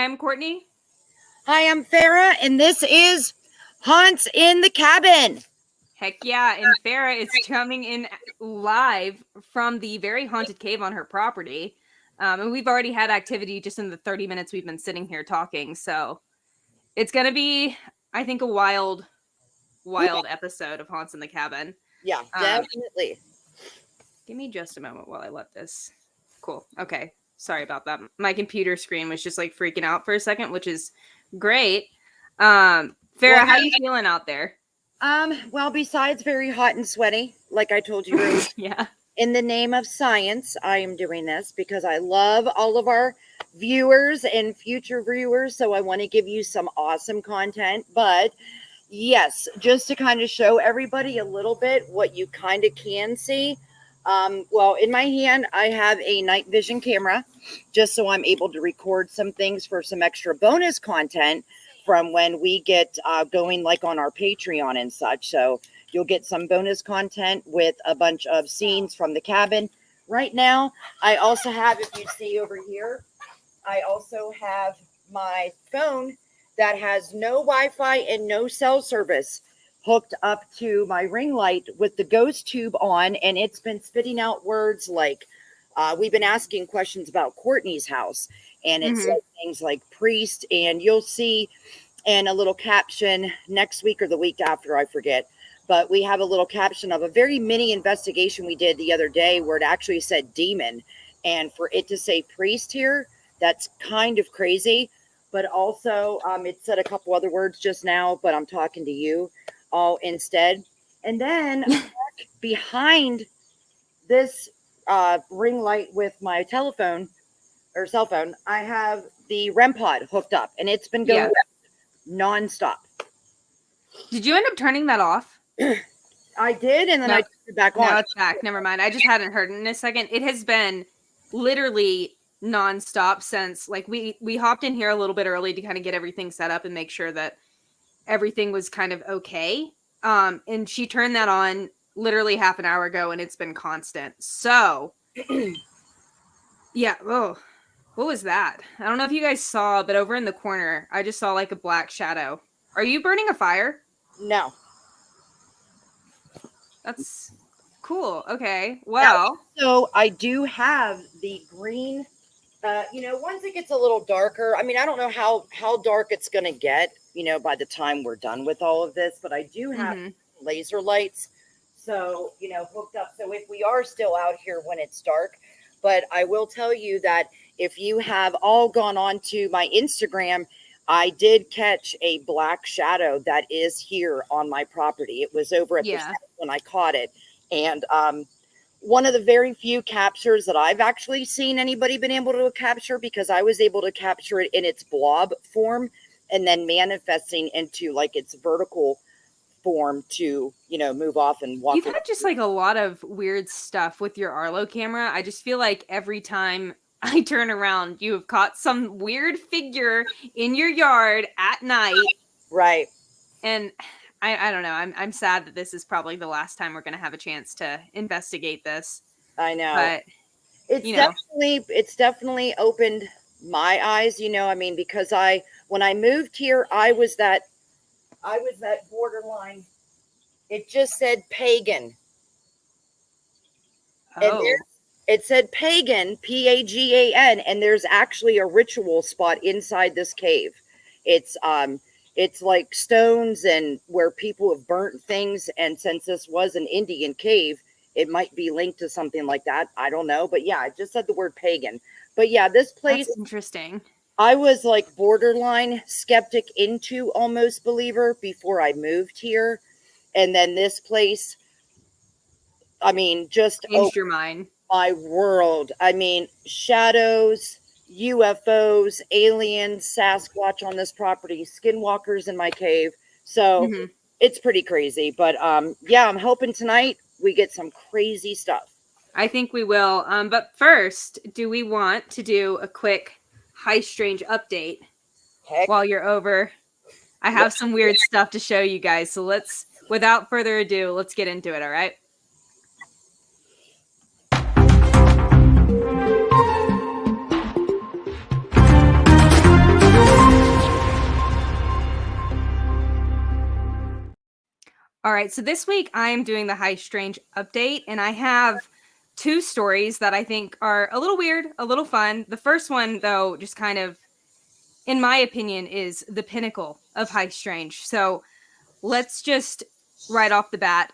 I'm Courtney. Hi, I'm Farrah, and this is Haunts in the Cabin. Heck yeah, and Farrah is coming in live from the very haunted cave on her property. And we've already had activity just in the 30 minutes we've been sitting here talking. So it's going to be, I think, a wild episode of Haunts in the Cabin. Yeah, definitely. Give me just a moment while I let this. Cool. Okay. Sorry about that. My computer screen was just like freaking out for a second, which is great. Farrah, how you feeling out there? Well, besides very hot and sweaty, like I told you earlier, Yeah. in the name of science, I am doing this because I love all of our viewers and future viewers. So I want to give you some awesome content. But yes, just to kind of show everybody a little bit what you kind of can see. Well, in my hand, I have a night vision camera just so I'm able to record some things for some extra bonus content from when we get going like on our Patreon and such. So you'll get some bonus content with a bunch of scenes from the cabin. Right now, I also have, if you see over here, I also have my phone that has no Wi-Fi and no cell service hooked up to my ring light with the ghost tube on, and it's been spitting out words like, we've been asking questions about Courtney's house, and it says things like priest, and you'll see in a little caption next week or the week after, I forget, but we have a little caption of a very mini investigation we did the other day where it actually said demon, and for it to say priest here, that's kind of crazy. But also it said a couple other words just now, but I'm talking to you all instead. And then behind this ring light with my telephone or cell phone, I have the REM pod hooked up, and it's been going nonstop. Did you end up turning that off? I did, and then I turned it back on. Now it's back. Never mind. I just hadn't heard it in a second. It has been literally nonstop since like we hopped in here a little bit early to kind of get everything set up and make sure that everything was kind of okay. And she turned that on literally half an hour ago, and it's been constant. So yeah. Oh, what was that? I don't know if you guys saw, but over in the corner, I just saw like a black shadow. Are you burning a fire? No. That's cool. Okay. Well, so I do have the green. Once it gets a little darker, I mean, I don't know how dark it's going to get, by the time we're done with all of this, but I do have laser lights, so, hooked up. So if we are still out here when it's dark, but I will tell you that if you have all gone on to my Instagram, I did catch a black shadow that is here on my property. It was over at the house when I caught it. And, one of the very few captures that I've actually seen anybody been able to capture, because I was able to capture it in its blob form and then manifesting into like its vertical form to, move off and walk. You've had just like a lot of weird stuff with your Arlo camera. I just feel like every time I turn around, you have caught some weird figure in your yard at night. Right. And I don't know. I'm sad that this is probably the last time we're going to have a chance to investigate this. I know. But it's definitely opened my eyes, because when I moved here, I was that borderline. It just said pagan. Oh. And it said pagan, Pagan, and there's actually a ritual spot inside this cave. It's like stones and where people have burnt things. And since this was an Indian cave, it might be linked to something like that. I don't know. But yeah, it just said the word pagan. But yeah, this place. That's interesting. I was like borderline skeptic into almost believer before I moved here. And then this place, I mean, just changed your mind. My world. I mean, shadows, UFOs, aliens, Sasquatch on this property, skinwalkers in my cave. So it's pretty crazy. But yeah, I'm hoping tonight we get some crazy stuff. I think we will. But first, do we want to do a quick High Strange update while you're over? I have some weird stuff to show you guys. So without further ado, let's get into it. All right. All right, so this week I am doing the High Strange update, and I have two stories that I think are a little weird, a little fun. The first one, though, just kind of, in my opinion, is the pinnacle of High Strange. So let's just right off the bat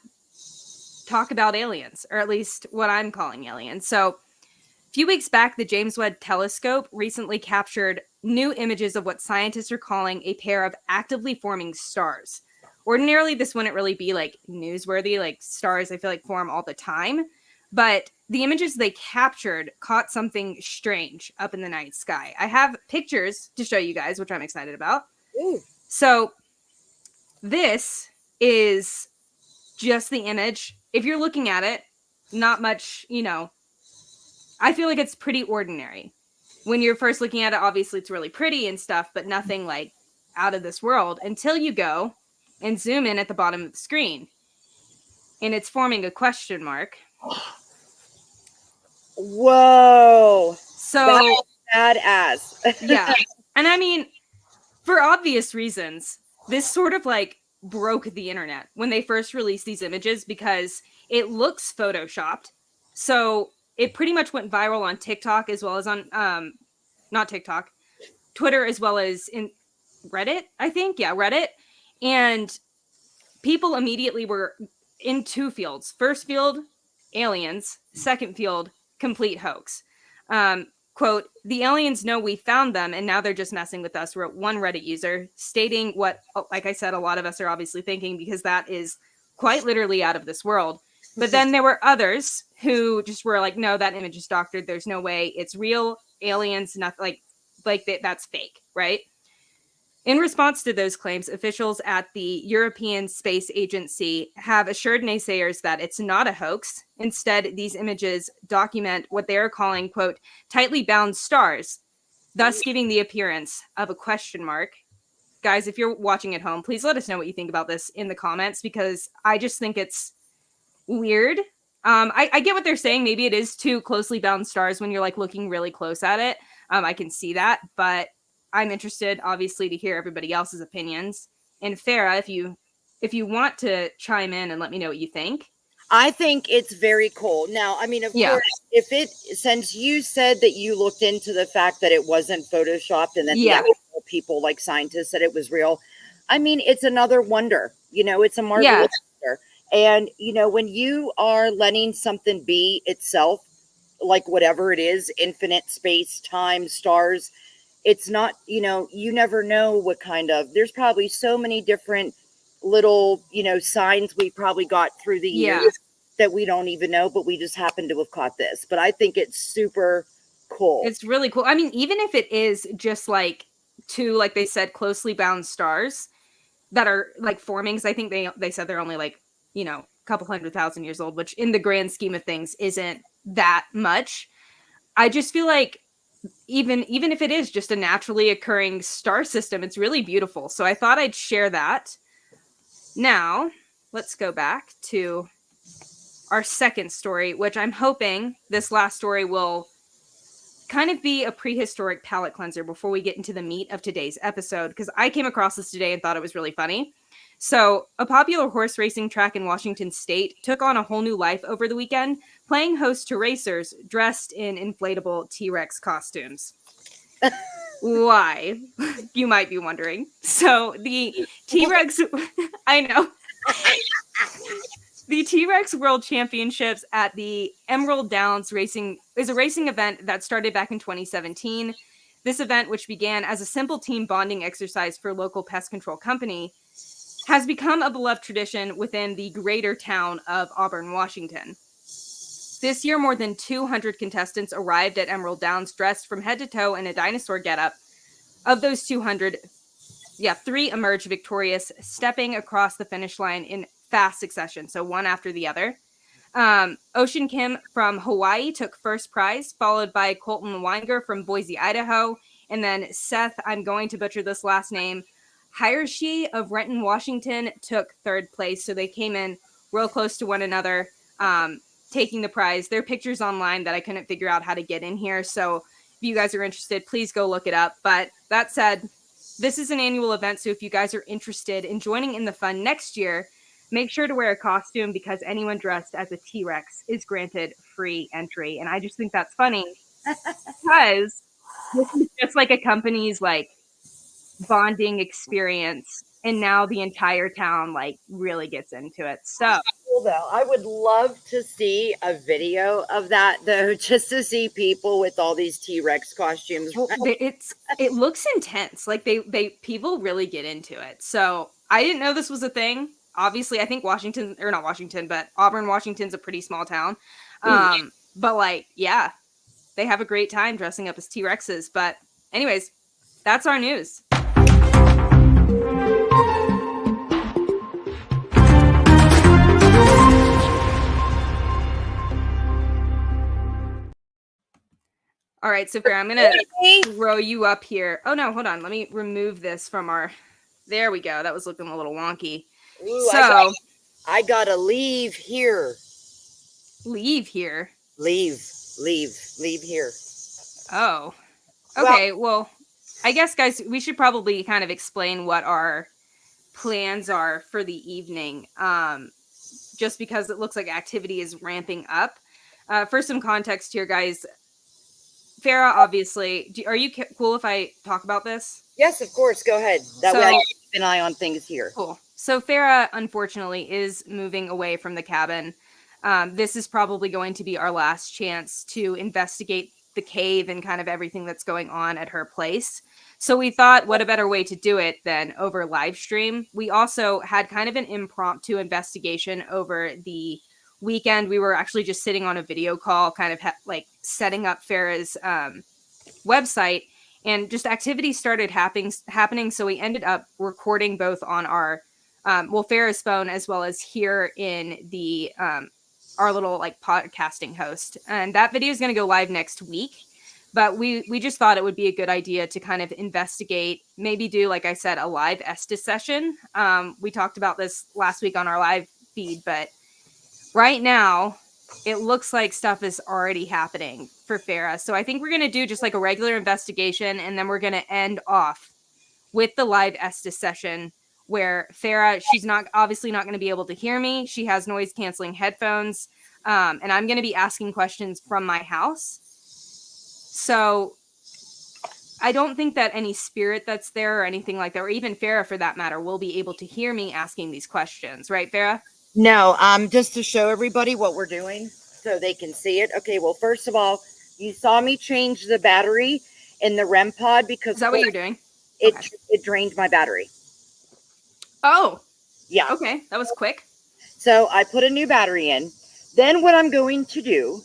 talk about aliens, or at least what I'm calling aliens. So a few weeks back, the James Webb Telescope recently captured new images of what scientists are calling a pair of actively forming stars. Ordinarily, this wouldn't really be like newsworthy, like stars I feel like form all the time. But the images they captured caught something strange up in the night sky. I have pictures to show you guys, which I'm excited about. Ooh. So this is just the image. If you're looking at it, not much, I feel like it's pretty ordinary. When you're first looking at it, obviously it's really pretty and stuff, but nothing like out of this world until you go and zoom in at the bottom of the screen. And it's forming a question mark. Whoa. So That's badass. yeah. And I mean, for obvious reasons, this sort of like broke the internet when they first released these images because it looks photoshopped. So it pretty much went viral on TikTok as well as on not TikTok, Twitter, as well as in Reddit, I think. Yeah, Reddit. And people immediately were in two fields. First field, aliens. Second field, complete hoax. Quote, the aliens know we found them and now they're just messing with us, wrote one Reddit user, stating what, like I said, a lot of us are obviously thinking because that is quite literally out of this world. But then there were others who just were like, no, that image is doctored. There's no way it's real. Aliens, nothing like that's fake, right? In response to those claims, officials at the European Space Agency have assured naysayers that it's not a hoax. Instead, these images document what they are calling, quote, tightly bound stars, thus giving the appearance of a question mark. Guys, if you're watching at home, please let us know what you think about this in the comments because I just think it's weird. I get what they're saying. Maybe it is two closely bound stars when you're like looking really close at it. I can see that, but I'm interested, obviously, to hear everybody else's opinions. And Farrah, if you want to chime in and let me know what you think. I think it's very cool. Now, I mean, of course, since you said that you looked into the fact that it wasn't photoshopped and that the actual people, like scientists, said it was real, I mean, it's another wonder. It's a marvelous wonder. And, when you are letting something be itself, like whatever it is, infinite space, time, stars, it's not, you never know what kind of, there's probably so many different little, signs we probably got through the years that we don't even know, but we just happen to have caught this. But I think it's super cool. It's really cool. I mean, even if it is just like two, like they said, closely bound stars that are like forming, because I think they said they're only like, a couple 100,000 years old, which in the grand scheme of things isn't that much. I just feel like even if it is just a naturally occurring star system, it's really beautiful. So I thought I'd share that. Now, let's go back to our second story, which I'm hoping this last story will kind of be a prehistoric palate cleanser before we get into the meat of today's episode, because I came across this today and thought it was really funny. So, a popular horse racing track in Washington state took on a whole new life over the weekend, playing host to racers dressed in inflatable T-Rex costumes. Why? You might be wondering. So, the T-Rex, I know. The T-Rex World Championships at the Emerald Downs Racing is a racing event that started back in 2017. This event, which began as a simple team bonding exercise for a local pest control company, has become a beloved tradition within the greater town of Auburn, Washington. This year, more than 200 contestants arrived at Emerald Downs dressed from head to toe in a dinosaur getup. Of those 200, 3 emerged victorious, stepping across the finish line in fast succession, so one after the other. Ocean Kim from Hawaii took first prize, followed by Colton Weinger from Boise, Idaho, and then Seth, I'm going to butcher this last name, Hirschi of Renton, Washington, took third place. So they came in real close to one another, taking the prize. There are pictures online that I couldn't figure out how to get in here. So if you guys are interested, please go look it up. But that said, this is an annual event. So if you guys are interested in joining in the fun next year, make sure to wear a costume because anyone dressed as a T-Rex is granted free entry. And I just think that's funny because this is just like a company's like bonding experience, and now the entire town like really gets into it. So Cool though. I would love to see a video of that though, just to see people with all these T-Rex costumes. well, it looks intense. Like they people really get into it. So I didn't know this was a thing. Obviously, I think Washington, or not Washington, but Auburn, Washington's a pretty small town. Ooh. But like, yeah, they have a great time dressing up as T-Rexes. But anyways, that's our news. All right, so Farrah, I'm gonna throw you up here. Oh no, hold on. Let me remove this from our. There we go. That was looking a little wonky. Ooh, So I gotta leave here. leave here. Leave here. Oh, okay. Well, I guess, guys, we should probably kind of explain what our plans are for the evening. Just because it looks like activity is ramping up. For some context here, guys, Farrah, obviously, are you cool if I talk about this? Yes, of course. Go ahead. That way I can keep an eye on things here. Cool. So Farrah, unfortunately, is moving away from the cabin. This is probably going to be our last chance to investigate the cave and kind of everything that's going on at her place. So we thought, what a better way to do it than over live stream. We also had kind of an impromptu investigation over the weekend. We were actually just sitting on a video call, kind of like setting up Farrah's website, and just activities started happening. So we ended up recording both on our Farrah's phone as well as here in the our little like podcasting host. And that video is going to go live next week. But we just thought it would be a good idea to kind of investigate, maybe do, like I said, a live Estes session. We talked about this last week on our live feed, but right now it looks like stuff is already happening for Farrah. So I think we're going to do just like a regular investigation, and then we're going to end off with the live Estes session where Farrah, she's not obviously not going to be able to hear me. She has noise canceling headphones. And I'm going to be asking questions from my house. So I don't think that any spirit that's there or anything like that, or even Farrah for that matter, will be able to hear me asking these questions. Right, Farrah? No, just to show everybody what we're doing so they can see it. Okay, well, first of all, you saw me change the battery in the REM pod because... Is that what you're doing? It drained my battery. Oh. Yeah. Okay, that was quick. So I put a new battery in. Then what I'm going to do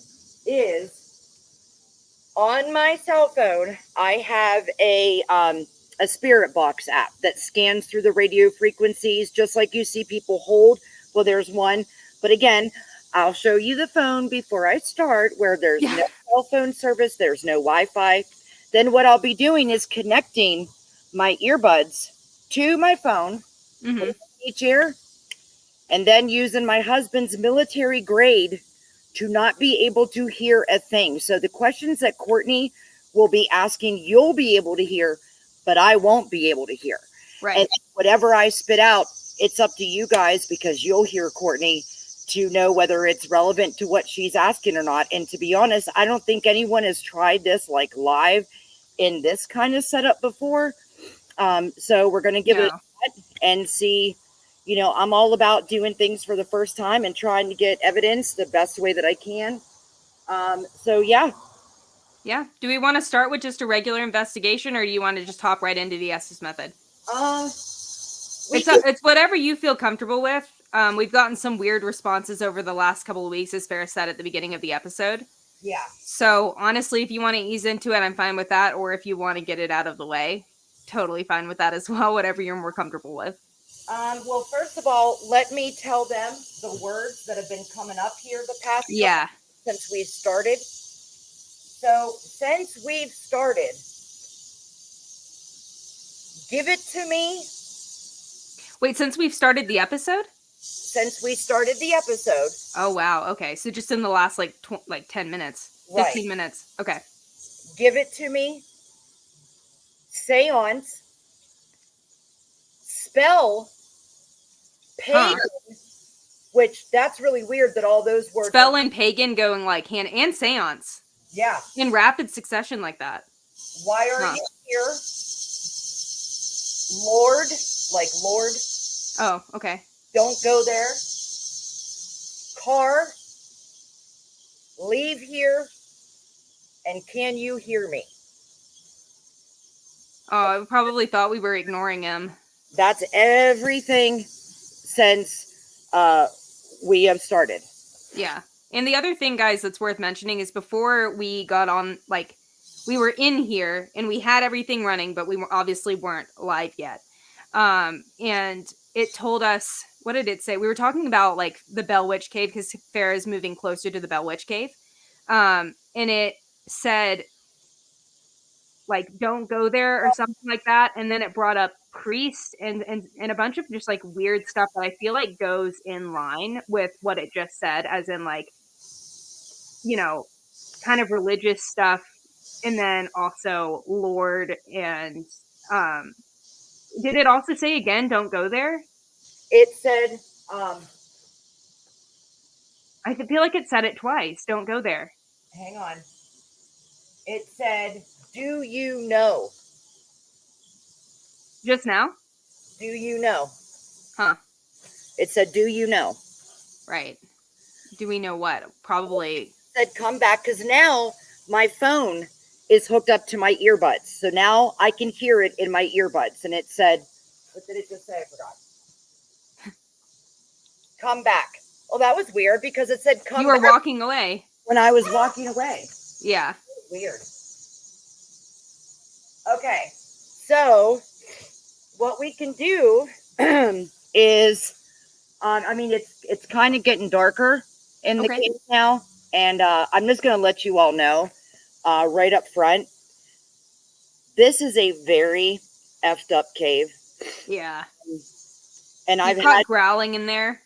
is, on my cell phone, I have a spirit box app that scans through the radio frequencies, just like you see people hold. Well, there's one. But again, I'll show you the phone before I start, where there's no cell phone service, there's no Wi-Fi. Then what I'll be doing is connecting my earbuds to my phone, each ear, and then using my husband's military grade to not be able to hear a thing. So the questions that Courtney will be asking, you'll be able to hear, but I won't be able to hear. Right. And whatever I spit out, it's up to you guys, because you'll hear Courtney to know whether it's relevant to what she's asking or not. And to be honest, I don't think anyone has tried this like live in this kind of setup before. So we're going to give it a shot and see. You know, I'm all about doing things for the first time and trying to get evidence the best way that I can. So yeah. Yeah. Do we want to start with just a regular investigation, or do you want to just hop right into the Estes method? It's whatever you feel comfortable with. We've gotten some weird responses over the last couple of weeks, as Farrah said at the beginning of the episode. Yeah. So honestly, if you want to ease into it, I'm fine with that. Or if you want to get it out of the way, totally fine with that as well. Whatever you're more comfortable with. Well, first of all, let me tell them the words that have been coming up here the past since we've started. So since we've started, give it to me. Wait, since we've started the episode? Since we started the episode. Oh, wow. Okay. So just in the last like 10 minutes, 15 minutes. Okay. Give it to me. Seance. Spell. Pagan. which that's really weird that all those words Spell and pagan going like hand, and seance yeah. in rapid succession like that. Why are you here? Lord, like Lord. Oh, okay. Don't go there. Car, leave here. And can you hear me? Oh, I probably thought we were ignoring him. That's everything since we have started. Yeah. And the other thing, guys, that's worth mentioning is before we got on, like, we were in here and we had everything running, but we obviously weren't live yet. And it told us, what did it say? We were talking about, like, the Bell Witch Cave because Farrah is moving closer to the Bell Witch Cave. And it said, like, don't go there or something like that. And then it brought up priest and a bunch of just like weird stuff that I feel like goes in line with what it just said, as in like, you know, kind of religious stuff, and then also Lord and did it also say again, don't go there? It said, I feel like it said it twice, don't go there. hang on. It said, do you know? Just now? Do you know? Huh. It said, do you know? Right. Do we know what? Probably. It said, come back, because now my phone is hooked up to my earbuds. So now I can hear it in my earbuds. And it said, what did it just say? I forgot. Come back. Oh, that was weird because it said come You were back walking away. when I was walking away. Yeah. Weird. Okay. So what we can do is, I mean, it's kind of getting darker in the cave now. And I'm just going to let you all know right up front. This is a very effed up cave. Yeah. And You've I've caught had growling in there.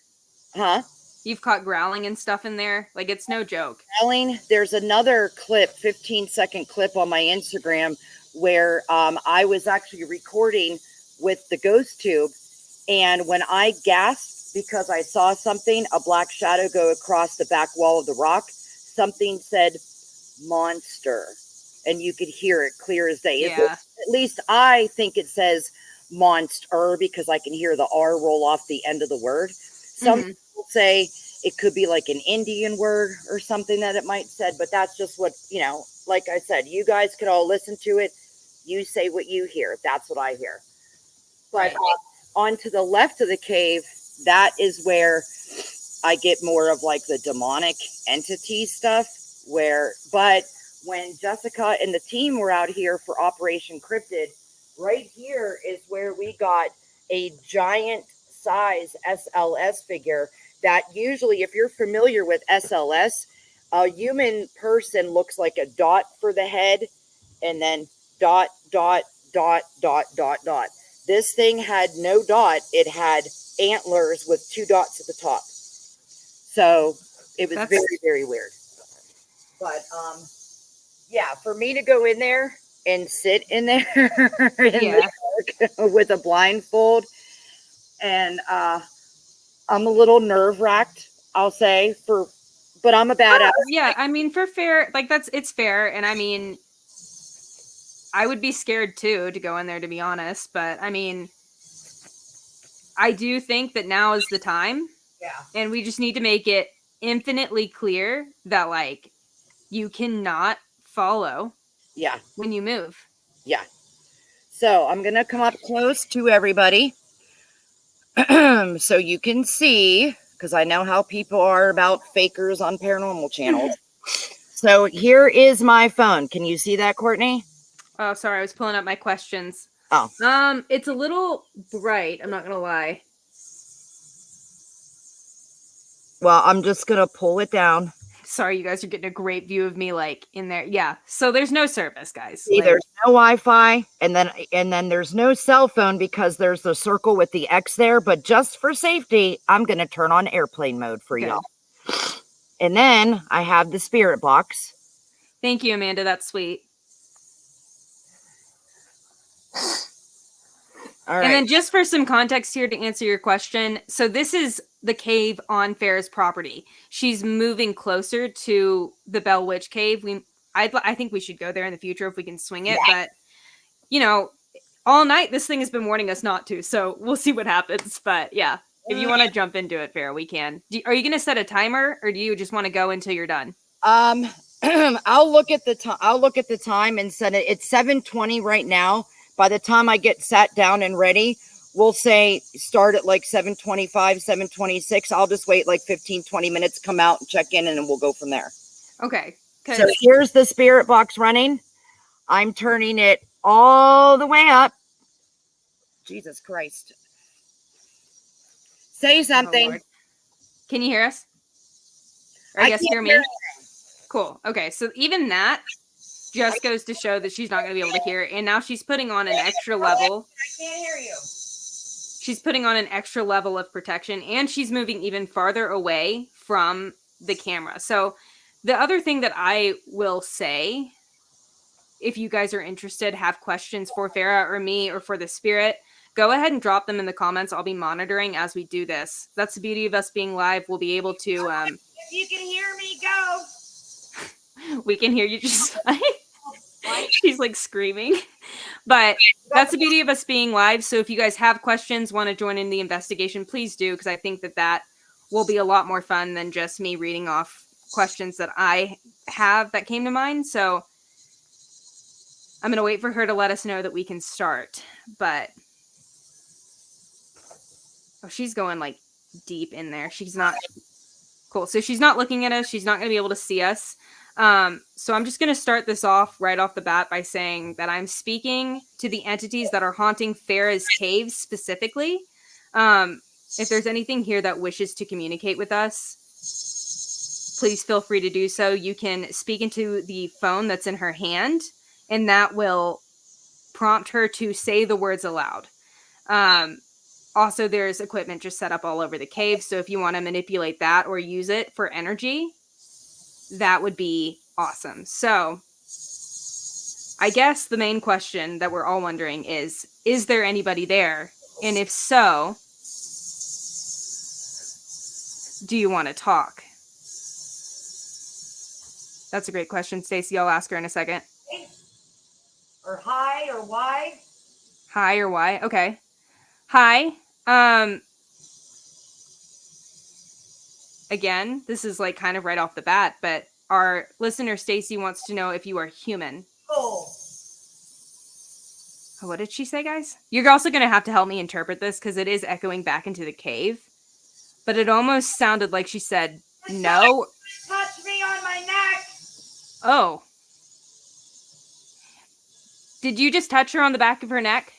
Huh? You've caught growling and stuff in there. Like, it's no joke. Growling. There's another clip, 15-second clip on my Instagram where I was actually recording with the ghost tube. And when I gasped because I saw something, a black shadow go across the back wall of the rock, something said monster. And you could hear it clear as day. Yeah. At least I think it says monster because I can hear the R roll off the end of the word. Some people say it could be like an Indian word or something that it might said, but that's just what, like I said, you guys could all listen to it. You say what you hear. That's what I hear. But on to the left of the cave, that is where I get more of like the demonic entity stuff but when Jessica and the team were out here for Operation Cryptid, right here is where we got a giant size SLS figure that usually, if you're familiar with SLS, a human person looks like a dot for the head and then dot, dot, dot, dot, dot, dot. This thing had no dot. It had antlers with 2 dots at the top. So it was very, very weird. But yeah, for me to go in there and sit in there the dark with a blindfold, and I'm a little nerve-wracked, I'll say, but I'm a badass. Yeah, I mean, for fair, like it's fair, and I mean, I would be scared too to go in there, to be honest, but I mean, I do think that now is the time. Yeah. And we just need to make it infinitely clear that, like, you cannot follow when you move. Yeah. So I'm going to come up close to everybody so you can see, because I know how people are about fakers on paranormal channels. So here is my phone. Can you see that, Courtney? Oh, sorry. I was pulling up my questions. Oh. It's a little bright. I'm not going to lie. Well, I'm just going to pull it down. Sorry, you guys are getting a great view of me, like, in there. Yeah. So there's no service, guys. See, there's no Wi-Fi, and then there's no cell phone because there's the circle with the X there. But just for safety, I'm going to turn on airplane mode for y'all. And then I have the spirit box. Thank you, Amanda. That's sweet. All right. And then just for some context here to answer your question. So this is the cave on Farrah's property. She's moving closer to the Bell Witch Cave. I think we should go there in the future if we can swing it, but you know, all night this thing has been warning us not to, so we'll see what happens. But yeah, if you want to jump into it, Farrah, we can. Are you going to set a timer, or do you just want to go until you're done? I'll look at the time. I'll look at the time and set it. It's 7:20 right now. By the time I get sat down and ready, we'll say start at like 7:25, 7:26. I'll just wait like 15, 20 minutes, come out and check in, and then we'll go from there. Okay. So here's the spirit box running. I'm turning it all the way up. Jesus Christ. Say something. Oh, can you hear us? Or I guess hear me? Cool. Okay, so even that just goes to show that she's not going to be able to hear. And now she's putting on an extra level. I can't hear you. She's putting on an extra level of protection, and she's moving even farther away from the camera. So the other thing that I will say, if you guys are interested, have questions for Farrah or me or for the spirit, go ahead and drop them in the comments. I'll be monitoring as we do this. That's the beauty of us being live. We'll be able to... if you can hear me, go. We can hear you just fine. She's like screaming. But that's the beauty of us being live. So if you guys have questions, want to join in the investigation, please do, because I think that will be a lot more fun than just me reading off questions that I have that came to mind. So I'm going to wait for her to let us know that we can start. But she's going like deep in there. She's not... Cool. So she's not looking at us. She's not going to be able to see us. So I'm just going to start this off right off the bat by saying that I'm speaking to the entities that are haunting Farrah's caves specifically. If there's anything here that wishes to communicate with us, please feel free to do so. You can speak into the phone that's in her hand, and that will prompt her to say the words aloud. Also, there's equipment just set up all over the cave, so if you want to manipulate that or use it for energy, that would be awesome. So, I guess the main question that we're all wondering is there anybody there? And if so, do you want to talk? That's a great question, Stacey. I'll ask her in a second. Or hi, or why? Hi or why? Okay. Hi. Again, this is like kind of right off the bat, but our listener Stacy wants to know if you are human. Oh. What did she say, guys? You're also going to have to help me interpret this because it is echoing back into the cave. But it almost sounded like she said no. Touch me on my neck. Oh. Did you just touch her on the back of her neck?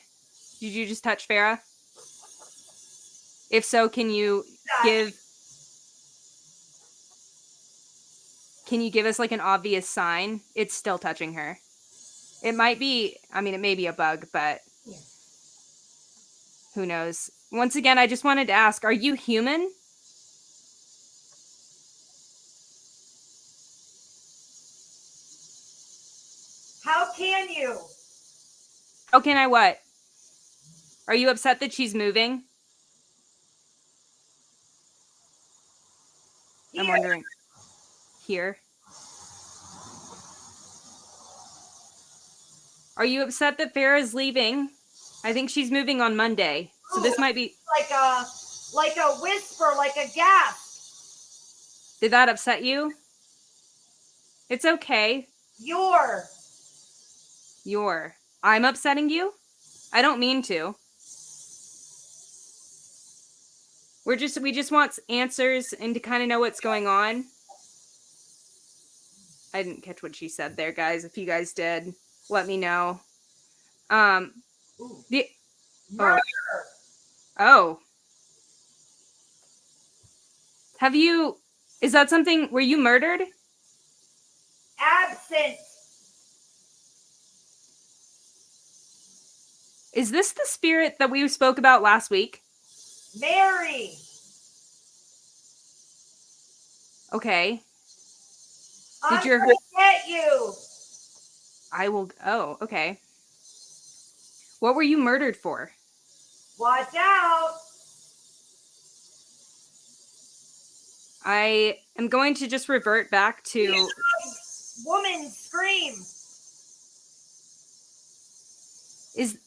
Did you just touch Farrah? If so, can you give us like an obvious sign? It's still touching her. It might be, it may be a bug, but who knows? Once again, I just wanted to ask, are you human? How can you? How can I what? Are you upset that she's moving? Here. I'm wondering. Here. Are you upset that Farrah's leaving? I think she's moving on Monday. So this might be like a whisper, like a gasp. Did that upset you? It's okay. I'm upsetting you? I don't mean to. We just want answers and to kind of know what's going on. I didn't catch what she said there, guys. If you guys did, let me know. Murder. Oh. Is that something, were you murdered? Absent. Is this the spirit that we spoke about last week? Mary. Okay. I'm gonna get you. I will. Oh, okay. What were you murdered for? Watch out. I am going to just revert back to... Woman, scream! Is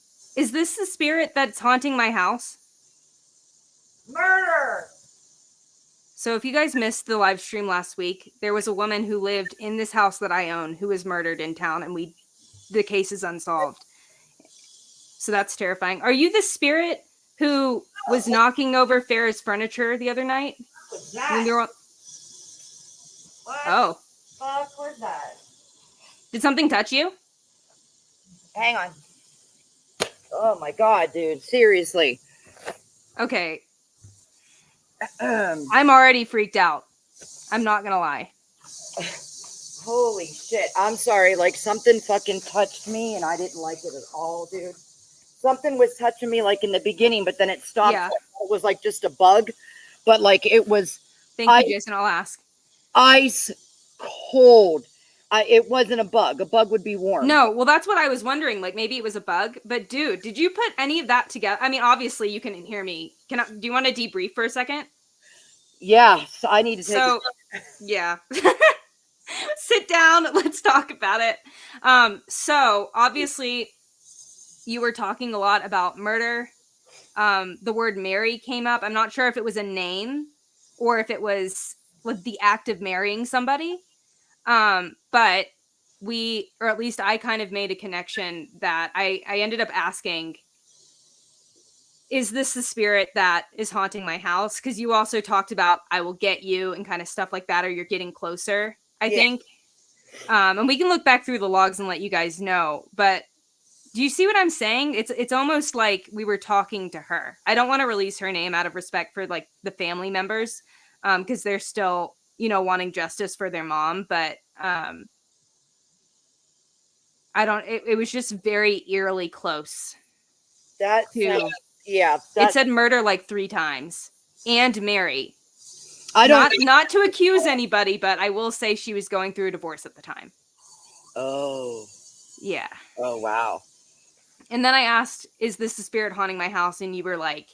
this the spirit that's haunting my house? Murder! So if you guys missed the live stream last week, there was a woman who lived in this house that I own who was murdered in town, and the case is unsolved. So that's terrifying. Are you the spirit who was knocking over Farrah's furniture the other night? What's that? When we were... What Oh. the fuck was that? Did something touch you? Hang on. Oh my god, dude. Seriously. Okay. I'm already freaked out. I'm not gonna lie. Holy shit. I'm sorry. Like, something fucking touched me and I didn't like it at all, dude. Something was touching me like in the beginning, but then it stopped. Yeah. It was like just a bug. But like it was Thank you, Jason. I'll ask. Ice cold. It wasn't a bug. A bug would be warm. No, well, that's what I was wondering. Like, maybe it was a bug. But, dude, did you put any of that together? I mean, obviously, you can hear me. Do you want to debrief for a second? Yeah, so I need to take yeah. Sit down. Let's talk about it. So, obviously, you were talking a lot about murder. The word Mary came up. I'm not sure if it was a name or if it was like the act of marrying somebody. But or at least I kind of made a connection that I ended up asking, is this the spirit that is haunting my house? Because you also talked about I will get you and kind of stuff like that, or you're getting closer, I think. And we can look back through the logs and let you guys know. But do you see what I'm saying? It's almost like we were talking to her. I don't want to release her name out of respect for like the family members, because they're still, wanting justice for their mom. But it was just very eerily close. It said murder like 3 times and Mary. Not to accuse anybody, but I will say she was going through a divorce at the time. Oh. Yeah. Oh, wow. And then I asked, is this the spirit haunting my house? And you were like,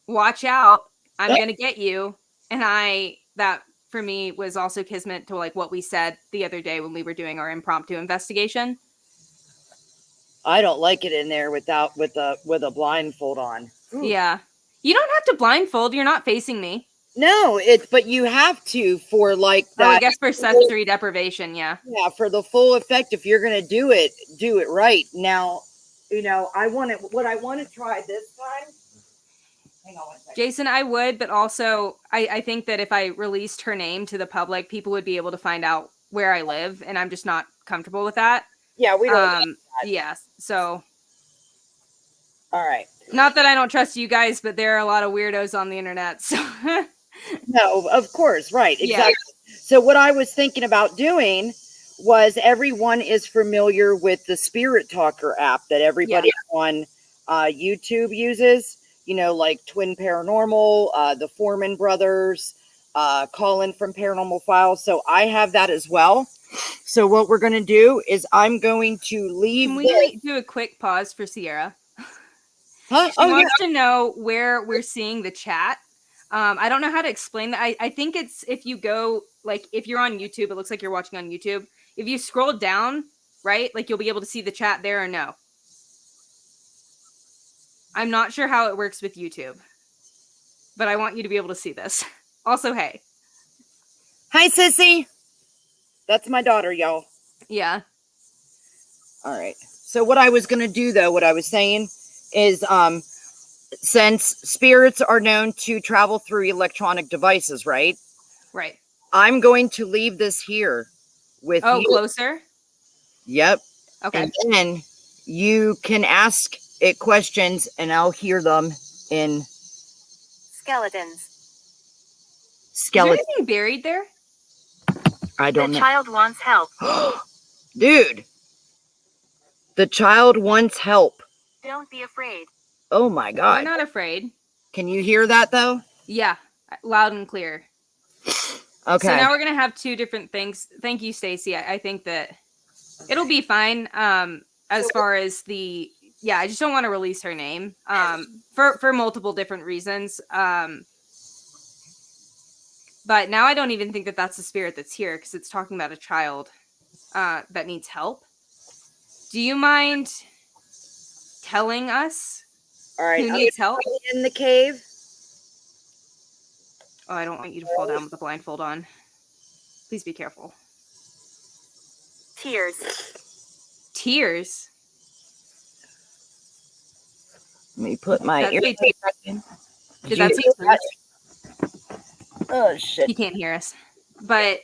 watch out. I'm going to get you. And that for me was also kismet to like what we said the other day when we were doing our impromptu investigation. I don't like it in there with a blindfold on. Yeah. You don't have to blindfold. You're not facing me. No, but you have to for like that. Oh, I guess for sensory deprivation, yeah. Yeah, for the full effect. If you're gonna do it right. Now, what I want to try this time. Hang on one second. Jason, I would, but also I think that if I released her name to the public, people would be able to find out where I live, and I'm just not comfortable with that. Yeah, we don't. Yes, so. All right. Not that I don't trust you guys, but there are a lot of weirdos on the internet, so. No, of course, right, exactly. Yeah. So what I was thinking about doing was everyone is familiar with the Spirit Talker app that everybody on YouTube uses. Like Twin Paranormal, the Foreman Brothers, Colin from Paranormal Files. So I have that as well. So what we're going to do is I'm going to leave. Can we do a quick pause for Sierra? Huh? She wants to know where we're seeing the chat. I don't know how to explain that. I think it's if you go, like, if you're on YouTube, it looks like you're watching on YouTube. If you scroll down, right, like you'll be able to see the chat there or no. I'm not sure how it works with YouTube, but I want you to be able to see this. Also, hey. Hi, sissy. That's my daughter, y'all. Yeah. All right. So what I was going to do, though, what I was saying is, since spirits are known to travel through electronic devices, right? Right. I'm going to leave this here with you. Oh, closer? Yep. Okay. And then you can ask it questions and I'll hear them in skeletons. Is there anything buried there? I don't know. The child wants help. Dude. The child wants help. Don't be afraid. Oh my God. We're not afraid. Can you hear that though? Yeah. Loud and clear. Okay. So now we're going to have 2 different things. Thank you, Stacy. I think that it'll be fine. As far as I just don't want to release her name. For multiple different reasons. But now I don't even think that that's the spirit that's here because it's talking about a child that needs help. Do you mind telling us All right, who I'm needs help? gonna go in the cave. Oh, I don't want you to fall down with the blindfold on. Please be careful. Tears. Tears? Let me put my That's earpiece way back in. Did that say tears? Oh shit! He can't hear us. But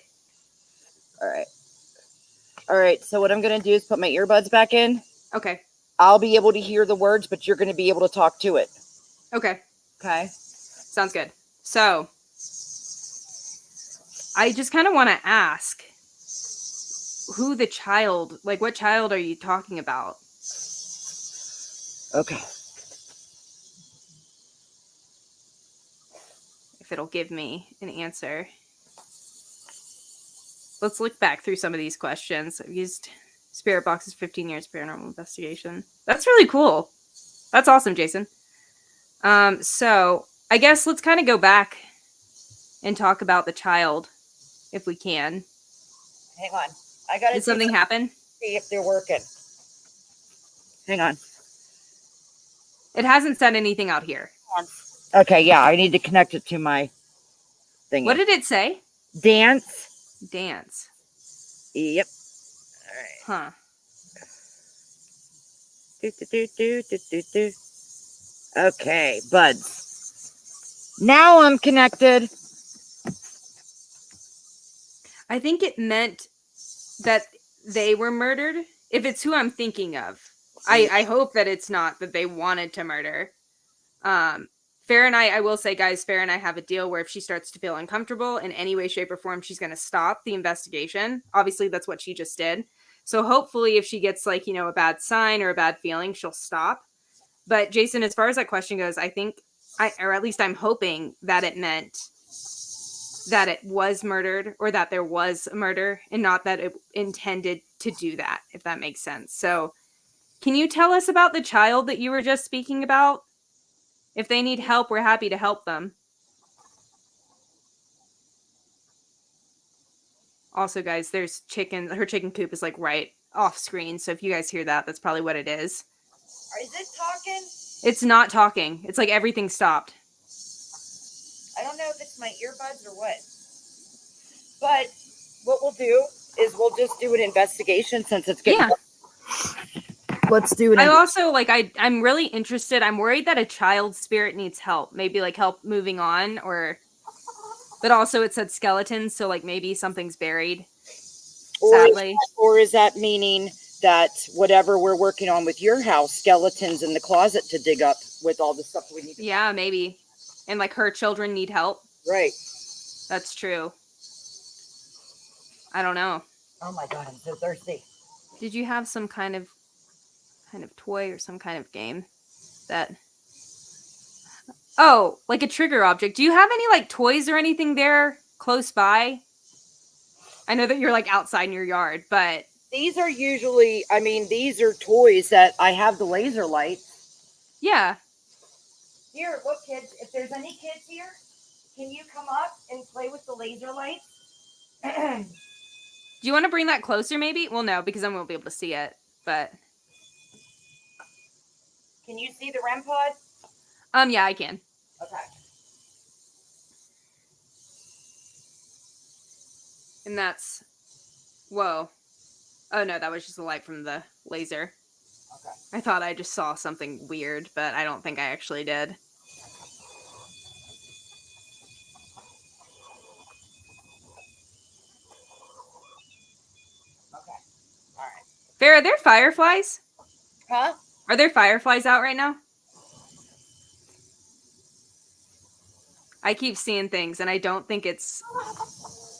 All right. So what I'm gonna do is put my earbuds back in. okay. I'll be able to hear the words, but you're gonna be able to talk to it. Okay. Okay. Sounds good. So I just kind of want to ask who the child, like what child are you talking about? Okay. If it'll give me an answer. Let's look back through some of these questions. I've used Spirit Boxes 15 years paranormal investigation. That's really cool. That's awesome, Jason. So I guess let's kind of go back and talk about the child if we can. Hang on. I gotta Did something happen? see if they're working. Hang on. It hasn't said anything out here. Okay, yeah, I need to connect it to my thing. What did it say? Dance? Dance. Yep. All right. Huh. Do. Okay, buds. Now I'm connected. I think it meant that they were murdered. If it's who I'm thinking of. I hope that it's not that they wanted to murder. Farrah and I will say, guys, Farrah and I have a deal where if she starts to feel uncomfortable in any way, shape, or form, she's going to stop the investigation. Obviously, that's what she just did. So hopefully if she gets like, you know, a bad sign or a bad feeling, she'll stop. But Jason, as far as that question goes, I think, or at least I'm hoping that it meant that it was murdered or that there was a murder and not that it intended to do that, if that makes sense. So can you tell us about the child that you were just speaking about? If they need help, we're happy to help them. Also, guys, there's chicken. Her chicken coop is like right off screen. So if you guys hear that, that's probably what it is. Is it talking? It's not talking. It's like everything stopped. I don't know if it's my earbuds or what. But what we'll do is we'll just do an investigation since it's getting. Yeah. Let's do it. I also like I'm really interested. I'm worried that a child spirit needs help. Maybe like help moving on or but also it said skeletons, so like maybe something's buried. Sadly. Or is that meaning that whatever we're working on with your house, skeletons in the closet to dig up with all the stuff we need to Yeah, maybe. And like her children need help. Right. That's true. I don't know. Oh my god, I'm so thirsty. Did you have some kind of toy or some kind of game that Oh, like a trigger object. Do you have any like toys or anything there close by? I know that you're like outside in your yard, but These are usually, I mean, these are toys that I have the laser light. yeah. Here, look kids, if there's any kids here, can you come up and play with the laser light? Do you want to bring that closer maybe? Well, no, because I won't be able to see it, but Can you see the REM pod? yeah, I can. Okay. And that's whoa. Oh no, that was just the light from the laser. Okay. I thought I just saw something weird, but I don't think I actually did. Okay. All right. Farrah, are there fireflies? Huh? Are there fireflies out right now? I keep seeing things and I don't think it's...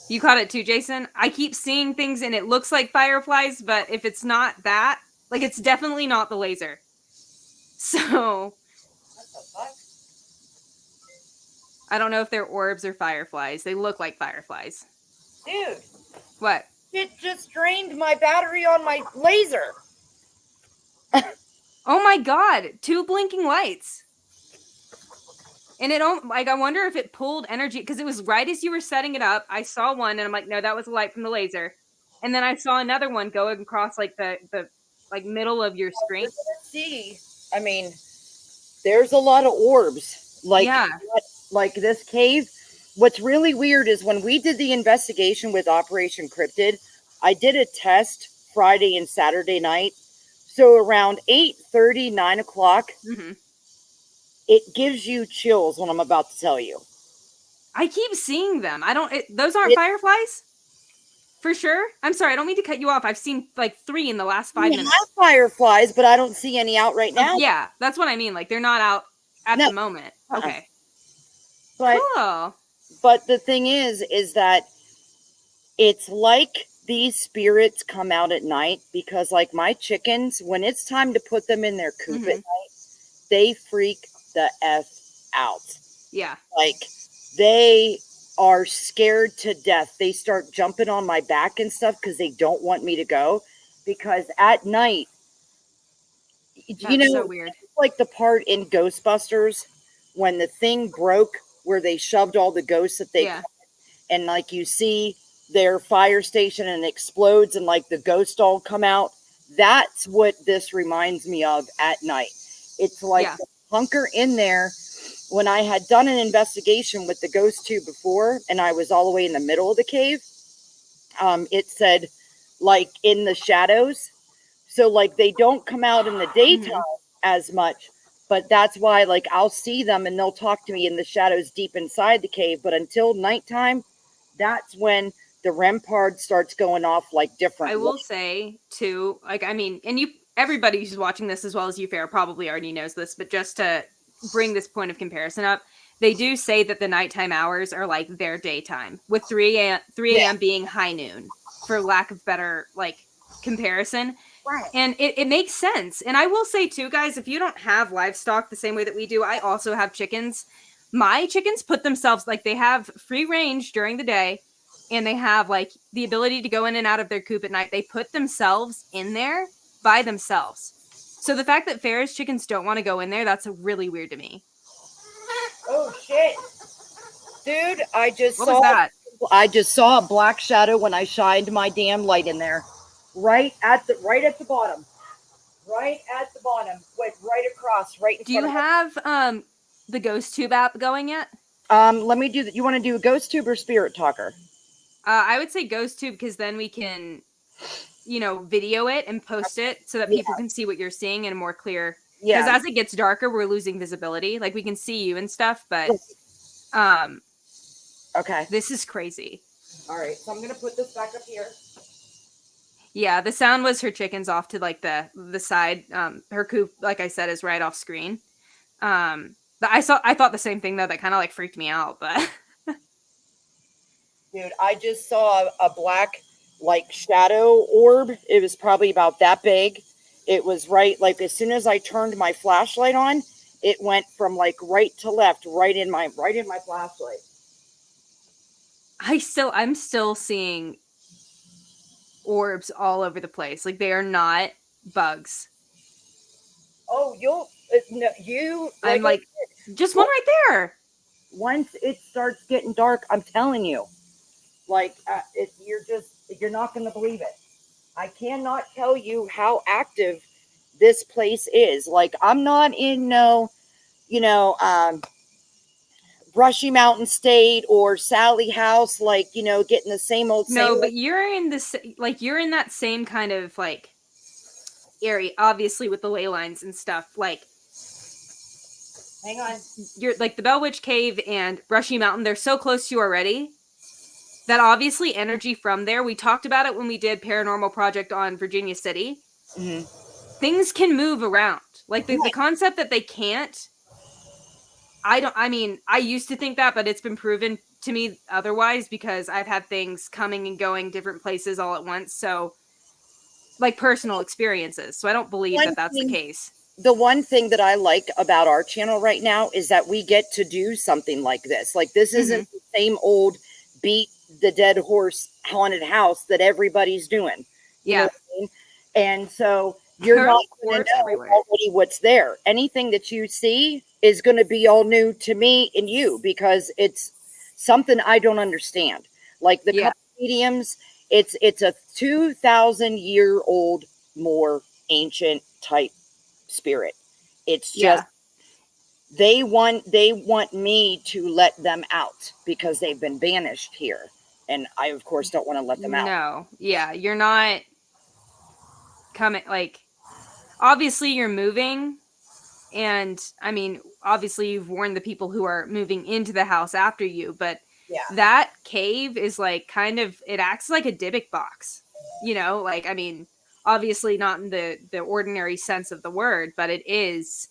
You caught it too, Jason? I keep seeing things and it looks like fireflies, but if it's not that, like it's definitely not the laser. So... What the fuck? I don't know if they're orbs or fireflies. They look like fireflies. Dude, What? it just drained my battery on my laser. Oh my god! 2 blinking lights. And it don't like I wonder if it pulled energy because it was right as you were setting it up. I saw one and I'm like, no, that was a light from the laser. And then I saw another one going across like the like middle of your screen. See, I mean, there's a lot of orbs. Yeah. Like this cave. What's really weird is when we did the investigation with Operation Cryptid, I did a test Friday and Saturday night. So around 8:30, 9 o'clock, it gives you chills when I'm about to tell you. I keep seeing them. Those aren't fireflies? For sure. I'm sorry, I don't mean to cut you off. I've seen like 3 in the last 5 minutes. I have fireflies, but I don't see any out right now. Yeah, that's what I mean. Like they're not out at the moment. Okay. But, cool. But the thing is that it's like these spirits come out at night because like my chickens, when it's time to put them in their coop at night, they freak the F out. Yeah. Like they are scared to death. They start jumping on my back and stuff because they don't want me to go. Because at night, That's so weird. Like the part in Ghostbusters when the thing broke where they shoved all the ghosts that they caught, and like you see their fire station and it explodes and like the ghosts all come out. That's what this reminds me of at night. It's like the hunker in there. When I had done an investigation with the ghost tube before, and I was all the way in the middle of the cave, it said, like, in the shadows. So, like, they don't come out in the daytime as much, but that's why, like, I'll see them and they'll talk to me in the shadows deep inside the cave. But until nighttime, that's when the REM part starts going off, like, different. I will say, too, like, I mean, and everybody who's watching this as well as you, Farrah, probably already knows this, but just to bring this point of comparison up, they do say that the nighttime hours are like their daytime, with 3 a.m. being high noon, for lack of better like comparison. Right. And it makes sense. And I will say too, guys, if you don't have livestock the same way that we do, I also have chickens. My chickens put themselves, like, they have free range during the day and they have like the ability to go in and out of their coop at night. They put themselves in there by themselves. So the fact that Farrah's chickens don't want to go in there, that's really weird to me. Oh shit. Dude, I just saw a black shadow when I shined my damn light in there. Right at the bottom. Right at the bottom. Went right across, right in front of me. Do you have the Ghost Tube app going yet? Let me do that. You want to do a Ghost Tube or Spirit Talker? I would say Ghost Tube because then we can, video it and post it so that people can see what you're seeing in a more clear. Because as it gets darker, we're losing visibility. Like we can see you and stuff, but okay. This is crazy. All right, so I'm gonna put this back up here. Yeah, the sound was her chickens off to like the side. Her coop, like I said, is right off screen. But I thought the same thing though. That kind of like freaked me out, but. Dude, I just saw a black like shadow orb. It was probably about that big. It was right, like as soon as I turned my flashlight on, it went from like right to left, right in my flashlight. I'm still seeing orbs all over the place. Like they are not bugs. Oh, I'm like, just one right there. Once it starts getting dark, I'm telling you, like you're not going to believe it. I cannot tell you how active this place is. Like I'm not in Brushy Mountain State or Sally House, like, getting the same old. No, but you're in this, like, you're in that same kind of like area, obviously with the ley lines and stuff. Like, hang on, you're like the Bell Witch Cave and Brushy Mountain. They're so close to you already. That obviously energy from there, we talked about it when we did Paranormal Project on Virginia City. Mm-hmm. Things can move around. Like the concept that they can't, I used to think that, but it's been proven to me otherwise because I've had things coming and going different places all at once. So like personal experiences. So I don't believe that that's the case. The one thing that I like about our channel right now is that we get to do something like this. Like this isn't the same old beat the dead horse haunted house that everybody's doing. You know what I mean? And so you're There are not going to orbs know everywhere. already what's there. Anything that you see is going to be all new to me and you because it's something I don't understand. Like the Yeah. couple mediums, it's a 2,000-year-old more ancient type spirit. It's just Yeah. they want me to let them out because they've been banished here, and I of course don't want to let them out. No. Yeah. You're not coming, like, obviously you're moving. And I mean, obviously you've warned the people who are moving into the house after you, but Yeah. that cave is like kind of, it acts like a Dybbuk box. You know, like, I mean, obviously not in the ordinary sense of the word, but it is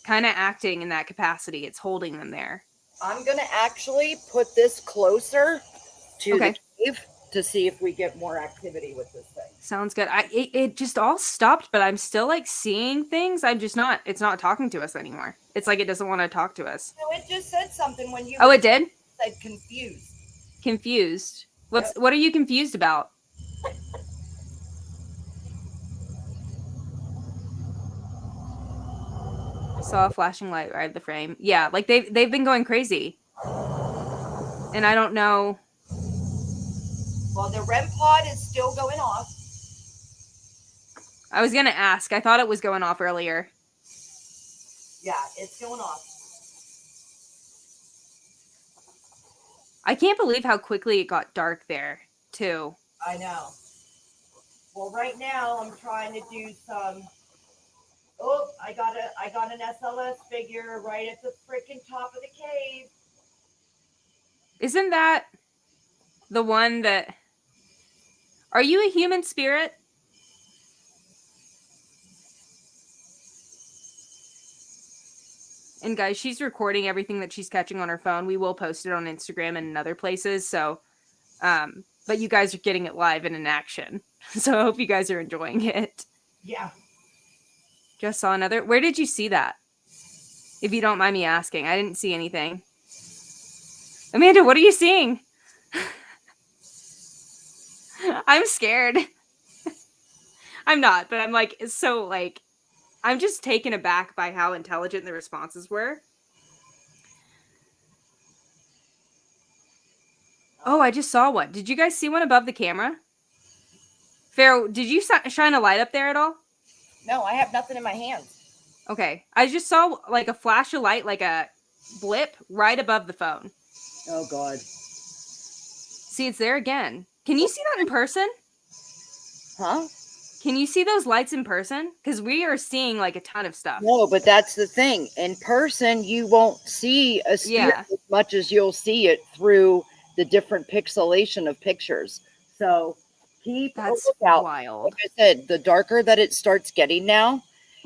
kind of acting in that capacity. It's holding them there. I'm going to actually put this closer to the Okay. cave to see if we get more activity with this thing. Sounds good. It just all stopped, but I'm still like seeing things. I'm just not, it's not talking to us anymore. It's like it doesn't want to talk to us. No, it just said something when you Oh, it did? said confused. Confused. Yep. What are you confused about? Saw a flashing light right at the frame. Yeah, like they've been going crazy. And I don't know. Well, the REM pod is still going off. I was gonna ask. I thought it was going off earlier. Yeah, it's going off. I can't believe how quickly it got dark there, too. I know. Well, right now I'm trying to do some. Oh, I got an SLS figure right at the freaking top of the cave. Isn't that the one that, are you a human spirit? And guys, she's recording everything that she's catching on her phone. We will post it on Instagram and other places. So, but you guys are getting it live and in action. So I hope you guys are enjoying it. Yeah. Just saw another. Where did you see that? If you don't mind me asking, I didn't see anything. Amanda, what are you seeing? I'm scared. I'm not, but I'm like, so like, I'm just taken aback by how intelligent the responses were. Oh, I just saw one. Did you guys see one above the camera? Farrah, did you shine a light up there at all? No, I have nothing in my hands. Okay. I just saw like a flash of light, like a blip right above the phone. Oh God. See, it's there again. Can you see that in person? Huh? Can you see those lights in person? Because we are seeing like a ton of stuff. No, but that's the thing. In person, you won't see a spirit Yeah. as much as you'll see it through the different pixelation of pictures. So keep a That's lookout. wild. Like I said, the darker that it starts getting now,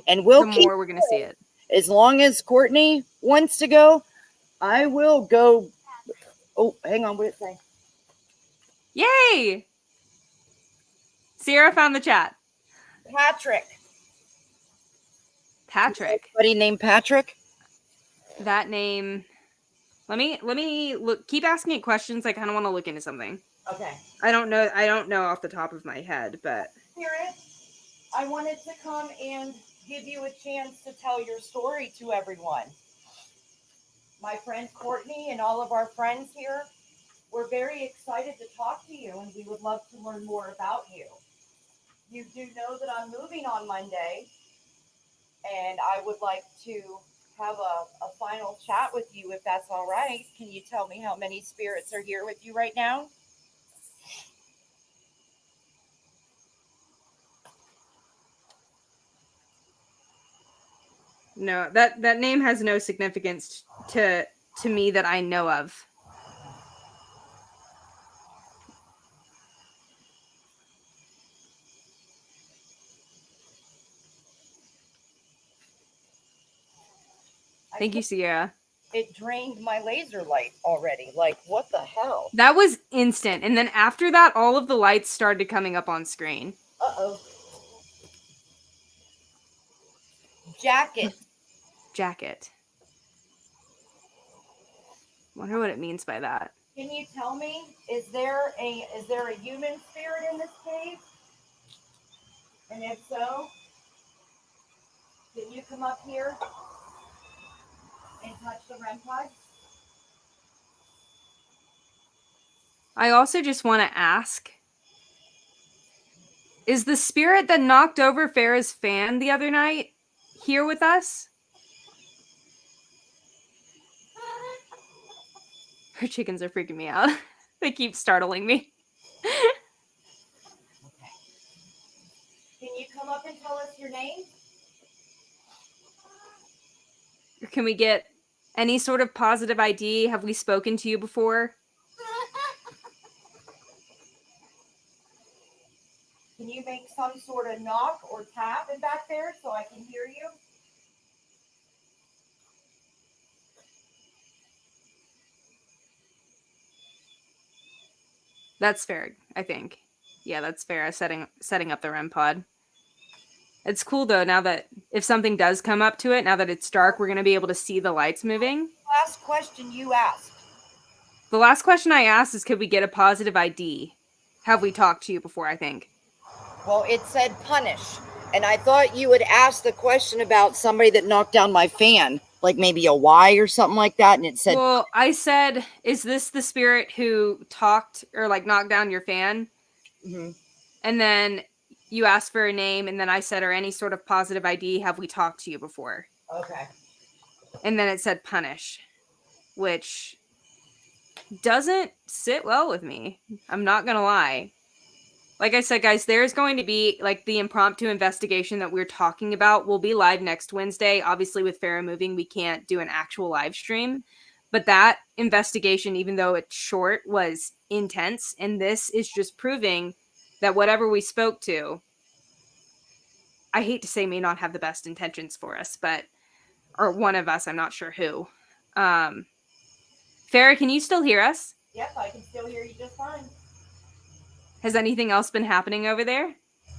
and The we'll keep more we're going to see it. as long as Courtney wants to go, I will go. Oh, hang on, what did it say? Yay! Sierra found the chat. Patrick. Patrick. Anybody named Patrick? That name. Let me look. Keep asking it questions. I kind of want to look into something. Okay. I don't know off the top of my head, but Spirit, I wanted to come and give you a chance to tell your story to everyone. My friend Courtney and all of our friends here, we're very excited to talk to you, and we would love to learn more about you. You do know that I'm moving on Monday, and I would like to have a final chat with you if that's all right. Can you tell me how many spirits are here with you right now? no, that name has no significance to me that I know of. Thank you, Sierra. It drained my laser light already. Like, what the hell? That was instant. And then after that, all of the lights started coming up on screen. Uh-oh. Jacket. Jacket. Wonder what it means by that. Can you tell me, is there a human spirit in this cave? And if so, can you come up here and touch the REM pod? I also just want to ask, is the spirit that knocked over Farrah's fan the other night here with us? Her chickens are freaking me out. They keep startling me. Okay. Can you come up and tell us your name? Can we get any sort of positive ID? Have we spoken to you before? Can you make some sort of knock or tap in back there so I can hear you? That's fair, I think. Yeah, that's fair. Setting up the REM pod. It's cool though, now that if something does come up to it, now that it's dark, we're gonna be able to see the lights moving. Last question you asked. The last question I asked is, could we get a positive ID? Have we talked to you before, I think? Well, it said punish. And I thought you would ask the question about somebody that knocked down my fan, like maybe a Y or something like that. And it said, Well, I said, is this the spirit who talked or like knocked down your fan? mm-hmm. And then you asked for a name, and then I said, or any sort of positive ID, have we talked to you before? Okay. And then it said punish, which doesn't sit well with me. I'm not gonna lie. Like I said, guys, there's going to be like the impromptu investigation that we're talking about will be live next Wednesday. Obviously, with Farrah moving, we can't do an actual live stream. But that investigation, even though it's short, was intense. And this is just proving that whatever we spoke to, I hate to say may not have the best intentions for us, but, or one of us, I'm not sure who. Farrah, can you still hear us? Yep, I can still hear you just fine. Has anything else been happening over there?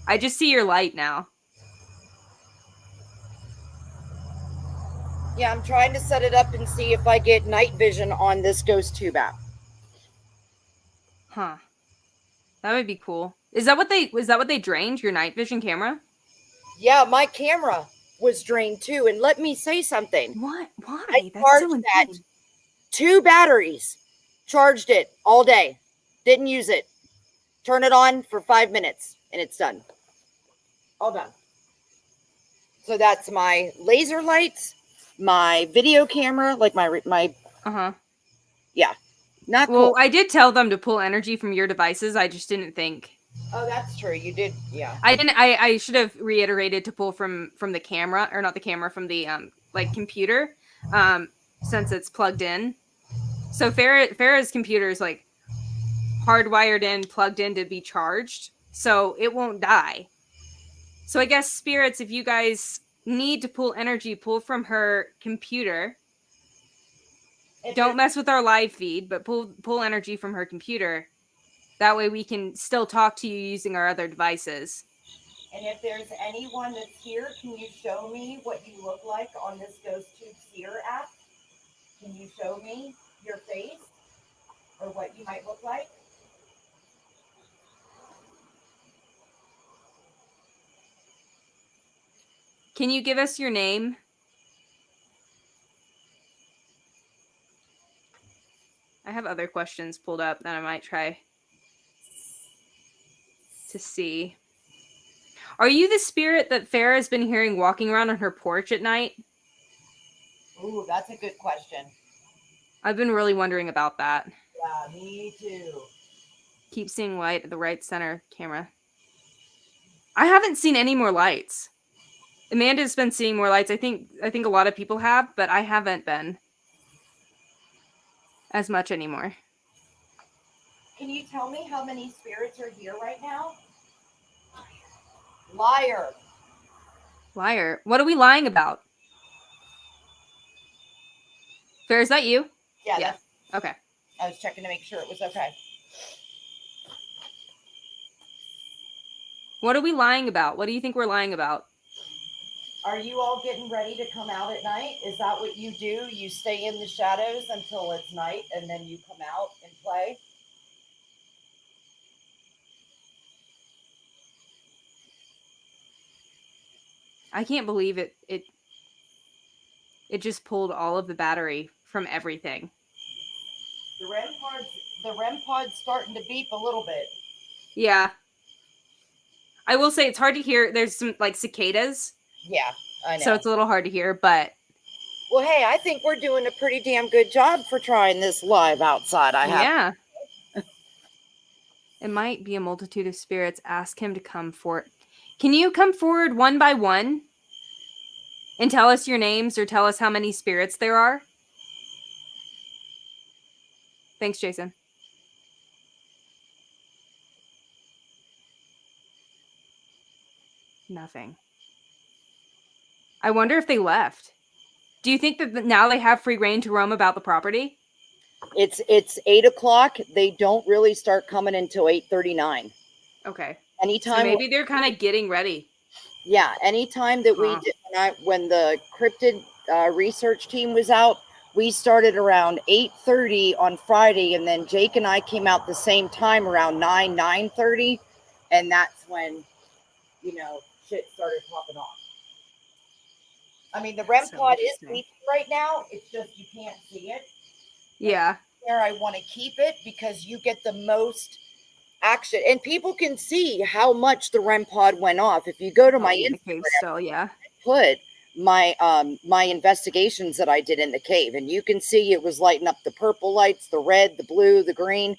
I just see your light now. Yeah, I'm trying to set it up and see if I get night vision on this ghost tube app. Huh. That would be cool. Is that what they drained your night vision camera? Yeah, my camera was drained too. And let me say something. What? Why? I That's so charged that insane. 2 batteries. Charged it all day. Didn't use it. Turn it on for 5 minutes and it's done. All done. So that's my laser lights, my video camera, like my Uh-huh. yeah. Not Well, cool. I did tell them to pull energy from your devices. I just didn't think. Oh, that's true. You did, yeah. I should have reiterated to pull from the camera, or not the camera, from the like computer, since it's plugged in. So Farrah's computer is like hardwired in, plugged in to be charged, so it won't die. So I guess spirits, if you guys need to pull energy, pull from her computer. Don't mess with our live feed, but pull energy from her computer. That way we can still talk to you using our other devices. And if there's anyone that's here, can you show me what you look like on this Ghost Tube Seer app? Can you show me your face or what you might look like? Can you give us your name? I have other questions pulled up that I might try to see. Are you the spirit that Farrah has been hearing walking around on her porch at night? Ooh, that's a good question. I've been really wondering about that. Yeah, me too. Keep seeing light at the right center camera. I haven't seen any more lights. Amanda's been seeing more lights. I think a lot of people have, but I haven't been as much anymore. Can you tell me how many spirits are here right now? Liar. Liar. What are we lying about? Fair, is that you? Yeah. Okay. I was checking to make sure it was okay. What are we lying about? What do you think we're lying about? Are you all getting ready to come out at night? Is that what you do? You stay in the shadows until it's night and then you come out and play? I can't believe it just pulled all of the battery from everything. The REM pod's starting to beep a little bit. Yeah. I will say it's hard to hear. There's some like cicadas. Yeah, I know. So it's a little hard to hear, but well, hey, I think we're doing a pretty damn good job for trying this live outside. yeah. It might be a multitude of spirits. Ask him to come forward. Can you come forward one by one and tell us your names or tell us how many spirits there are? Thanks, Jason. Nothing. I wonder if they left. Do you think that now they have free reign to roam about the property? It's 8 o'clock. They don't really start coming until 8:39. Okay. Anytime. So maybe they're kind of getting ready. Yeah, anytime that we did, when the cryptid research team was out, we started around 8:30 on Friday, and then Jake and I came out the same time around 9:30, and that's when shit started popping off. I mean, the REM pod is beeping right now. It's just you can't see it. Yeah. There, I want to keep it because you get the most action, and people can see how much the REM pod went off. If you go to my in the cave still, yeah. I put my investigations that I did in the cave, and you can see it was lighting up the purple lights, the red, the blue, the green,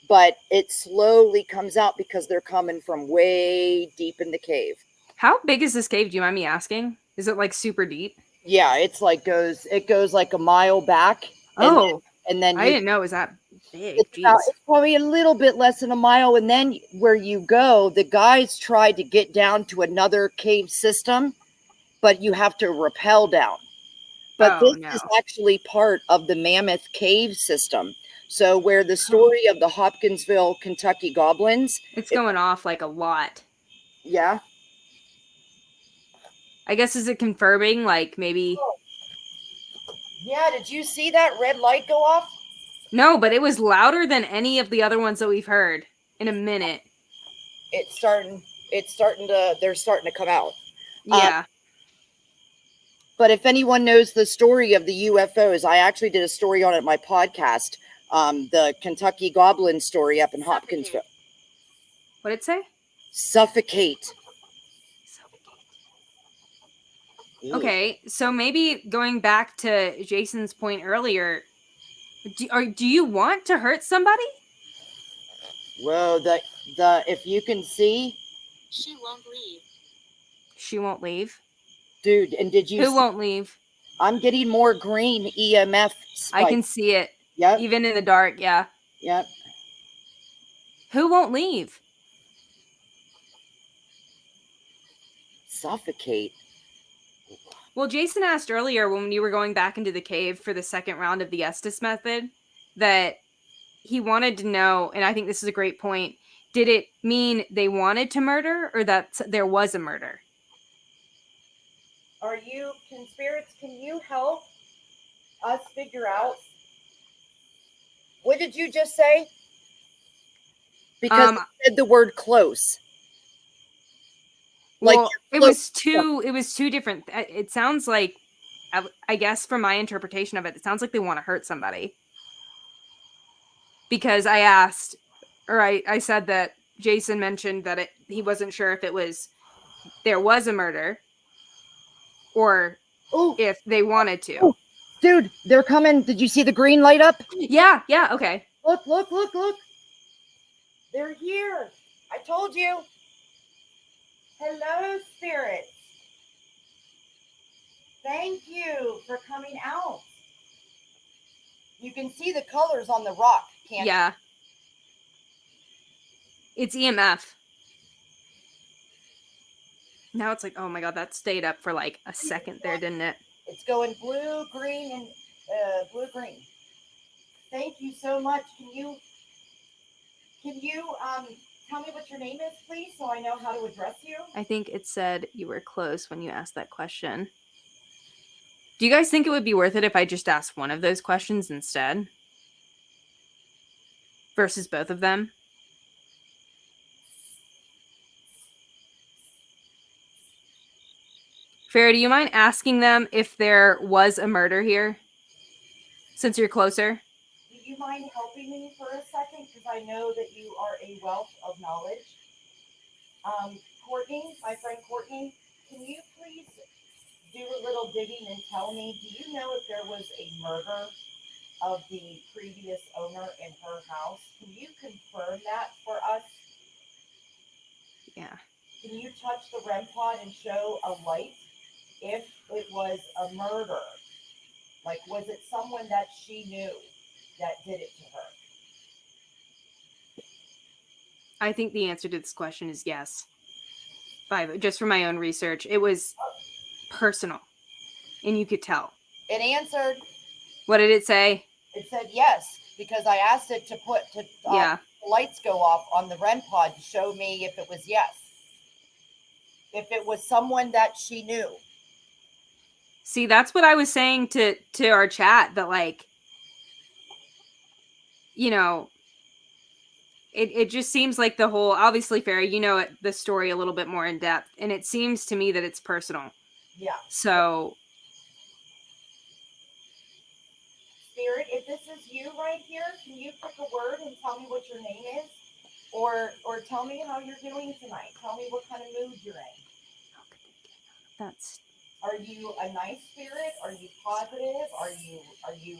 but it slowly comes out because they're coming from way deep in the cave. How big is this cave? Do you mind me asking? Is it like super deep? Yeah, it's like it goes like a mile back. Oh, and then I didn't know it was that big. it's probably a little bit less than a mile. And then where you go, the guys tried to get down to another cave system, but you have to rappel down. But this is actually part of the Mammoth Cave system. So where the story of the Hopkinsville, Kentucky goblins. It's going off like a lot. Yeah. I guess, is it confirming like maybe? Yeah, did you see that red light go off? No, but it was louder than any of the other ones that we've heard in a minute. They're starting to come out. Yeah. But if anyone knows the story of the UFOs, I actually did a story on it in my podcast, the Kentucky Goblin story up in Hopkinsville. What did it say? Suffocate. Okay, so maybe going back to Jason's point earlier, do you want to hurt somebody? Well, the if you can see, she won't leave. She won't leave. Dude, and did you? Who won't leave? I'm getting more green EMF spikes. I can see it. Yep. Even in the dark, yeah. Yep. Who won't leave? Suffocate. Well, Jason asked earlier when you were going back into the cave for the second round of the Estes Method that he wanted to know, and I think this is a great point, did it mean they wanted to murder or that there was a murder? Spirits, can you help us figure out? What did you just say? Because it said the word close. Well, it was two different. It sounds like, I guess from my interpretation of it, it sounds like they want to hurt somebody. Because I asked, or I said that Jason mentioned that he wasn't sure if there was a murder or if they wanted to. Ooh. Dude, they're coming. Did you see the green light up? Yeah, okay. Look. They're here. I told you. Hello, spirits. Thank you for coming out. You can see the colors on the rock, can't you? Yeah. It's EMF. Now it's like, oh my god, that stayed up for like a second there, didn't it? It's going blue, green, and blue-green. Thank you so much. Can you tell me what your name is, please, so I know how to address you? I think it said you were close when you asked that question. Do you guys think it would be worth it if I just asked one of those questions instead? Versus both of them? Farrah, do you mind asking them if there was a murder here? Since you're closer. Do you mind helping me for a second? Because I know that you are a wealth of knowledge. Courtney, my friend Courtney, can you please do a little digging and tell me, do you know if there was a murder of the previous owner in her house? Can you confirm that for us? Yeah. Can you touch the REM pod and show a light if it was a murder? Like, was it someone that she knew that did it to her? I think the answer to this question is yes. Just from my own research, it was personal, and you could tell. It answered. What did it say? It said yes, because I asked it to put Yeah. the lights go off on the REM pod to show me if it was yes. If it was someone that she knew. See, that's what I was saying to our chat, that like, you know, it just seems like the whole, obviously, Farrah, you know the story a little bit more in depth, and it seems to me that it's personal. Yeah. So, Spirit, if this is you right here, can you pick a word and tell me what your name is? Or tell me how you're doing tonight. Tell me what kind of mood you're in. that's Are you a nice spirit? Are you positive? Are you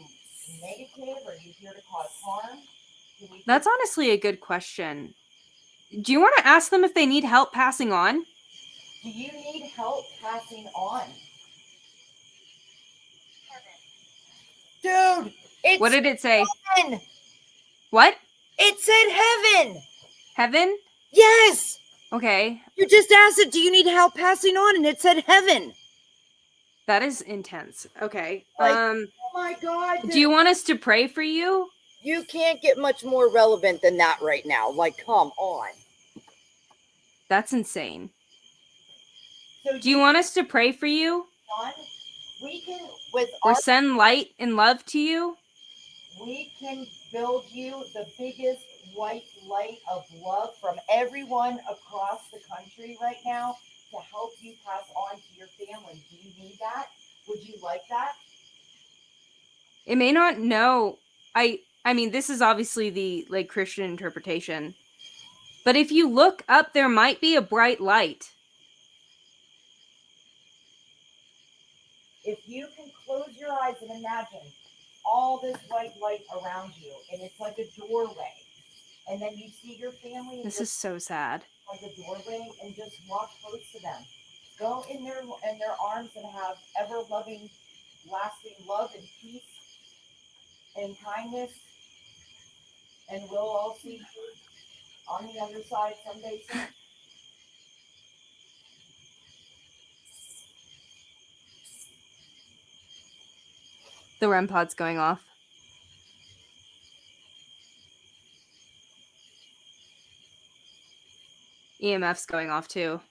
negative? Are you here to cause harm? That's honestly a good question. Do you want to ask them if they need help passing on? Do you need help passing on? Dude, What did it say? heaven. What? It said heaven. Heaven? Yes. Okay. You just asked it, do you need help passing on? And it said heaven. That is intense. Okay. Like, oh my God. Do you want us to pray for you? You can't get much more relevant than that right now. Like, come on. That's insane. So Do you want us to pray for you? We can, or send light and love to you? We can build you the biggest white light of love from everyone across the country right now to help you pass on to your family. Do you need that? Would you like that? It may not know. I mean, this is obviously the like Christian interpretation. But if you look up, there might be a bright light. If you can close your eyes and imagine all this white light around you, and it's like a doorway, and then you see your family. This is so sad. Like a doorway, and just walk close to them. Go in their arms and have ever loving, lasting love and peace and kindness, and we'll all see you on the other side someday soon. The REM pod's going off. EMF's going off too.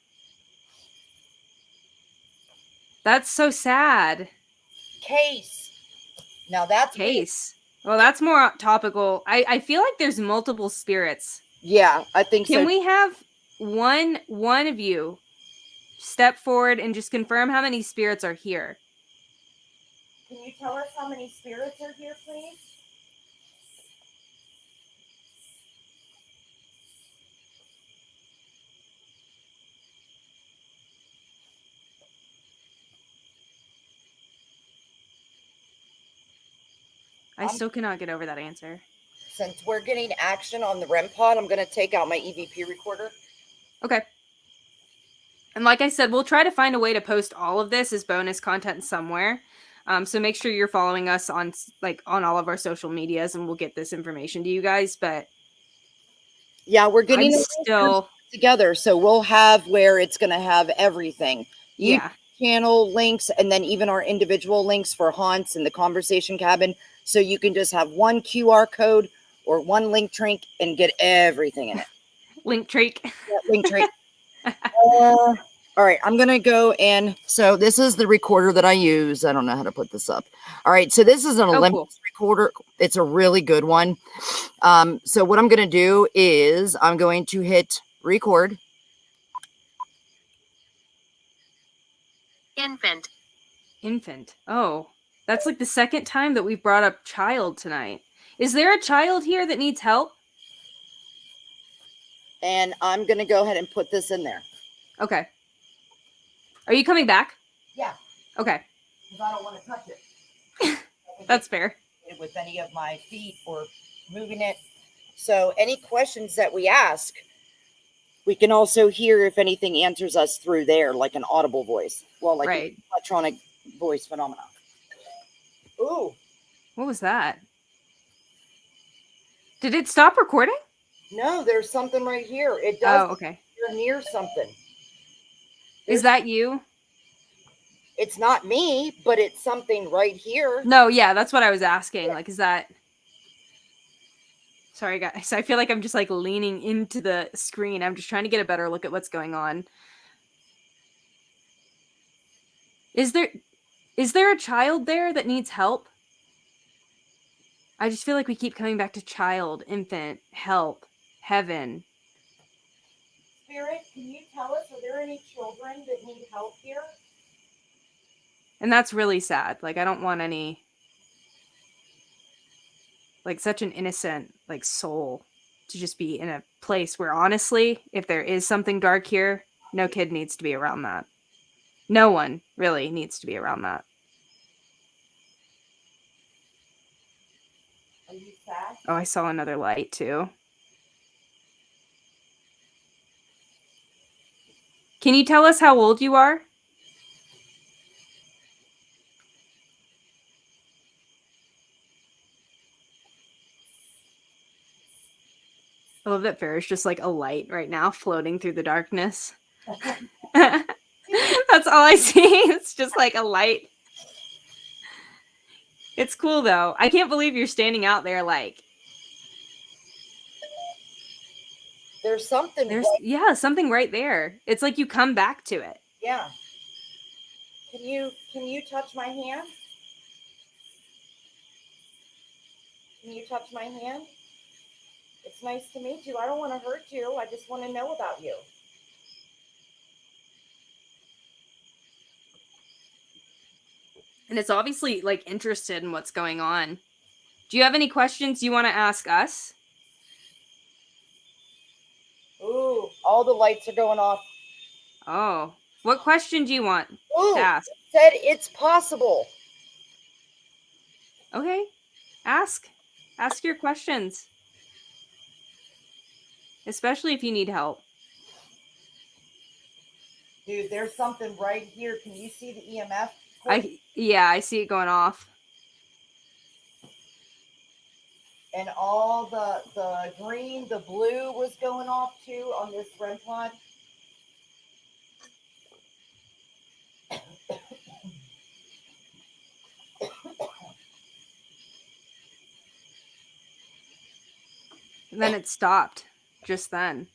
That's so sad. Case. Now that's Case. Well, that's more topical. I feel like there's multiple spirits. Yeah, I think so. Can we have one of you step forward and just confirm how many spirits are here? Can you tell us how many spirits are here, please? I still cannot get over that answer. Since we're getting action on the REM pod, I'm going to take out my EVP recorder. Okay. And like I said, we'll try to find a way to post all of this as bonus content somewhere. So make sure you're following us on all of our social medias, and we'll get this information to you guys. But yeah, we're getting still together, so we'll have where it's going to have everything. Yeah. Channel links, and then even our individual links for haunts and the conversation cabin. So you can just have one QR code or one link trink and get everything in it. Link trink. Yeah, link trink. All right, I'm going to go in. So this is the recorder that I use. I don't know how to put this up. All right, so this is an Olympus recorder. It's a really good one. So what I'm going to do is I'm going to hit record. Infant. Infant. Oh, that's like the second time that we've brought up child tonight. Is there a child here that needs help? And I'm going to go ahead and put this in there. Okay. Are you coming back? Yeah, Okay. because I don't want to touch it. That's fair. With any of my feet or moving it. So any questions that we ask, we can also hear if anything answers us through there, like an audible voice. Well, like Right. an electronic voice phenomena. Ooh, What was that? Did it stop recording? no, there's something right here. It does. Oh, okay. You're near something. Is that you? It's not me, but it's something right here. No, yeah, that's what I was asking. Like, is that... Sorry, guys. I feel like I'm just like leaning into the screen. I'm just trying to get a better look at what's going on. Is there a child there that needs help? I just feel like we keep coming back to child, infant, help, heaven. Spirit, can you tell us, are there any children that need help here? And that's really sad. Like, I don't want any... Like, such an innocent, like, soul to just be in a place where, honestly, if there is something dark here, no kid needs to be around that. No one really needs to be around that. Are you sad? Oh, I saw another light, too. Can you tell us how old you are? I love that Farrah's just like a light right now floating through the darkness. That's all I see. It's just like a light. It's cool though. I can't believe you're standing out there like... There's something. Yeah, something right there. It's like you come back to it. Yeah. Can you touch my hand? Can you touch my hand? It's nice to meet you. I don't want to hurt you. I just want to know about you. And it's obviously like interested in what's going on. Do you have any questions you want to ask us? Ooh, all the lights are going off. Oh, what question do you want Ooh, to ask? it said it's possible. Okay, ask your questions. Especially if you need help. Dude, there's something right here. Can you see the EMF? Yeah, I see it going off. And all the green, the blue was going off too on this REM pod. And then it stopped just then.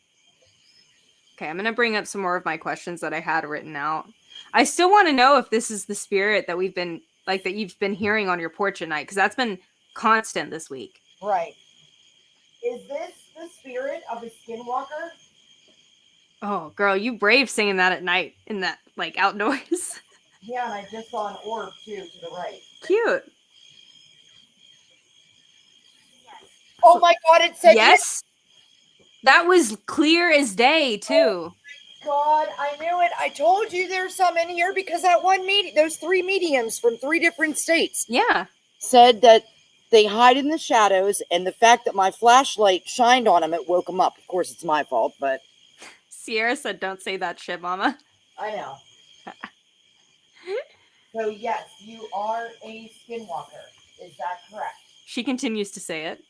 Okay, I'm going to bring up some more of my questions that I had written out. I still want to know if this is the spirit that we've been, like, that you've been hearing on your porch at night, because that's been constant this week. Right. Is this the spirit of a skinwalker? Oh, girl, you brave singing that at night in that, like, outdoors. Yeah, and I just saw an orb too to the right. Cute. Oh my God, it said yes. That was clear as day, too. Oh God, I knew it. I told you there's some in here because that one those 3 mediums from 3 different states. Yeah. Said that they hide in the shadows, and the fact that my flashlight shined on them, it woke them up. Of course, it's my fault, but... Sierra said, don't say that shit, mama. I know. So, yes, you are a skinwalker. Is that correct? She continues to say it.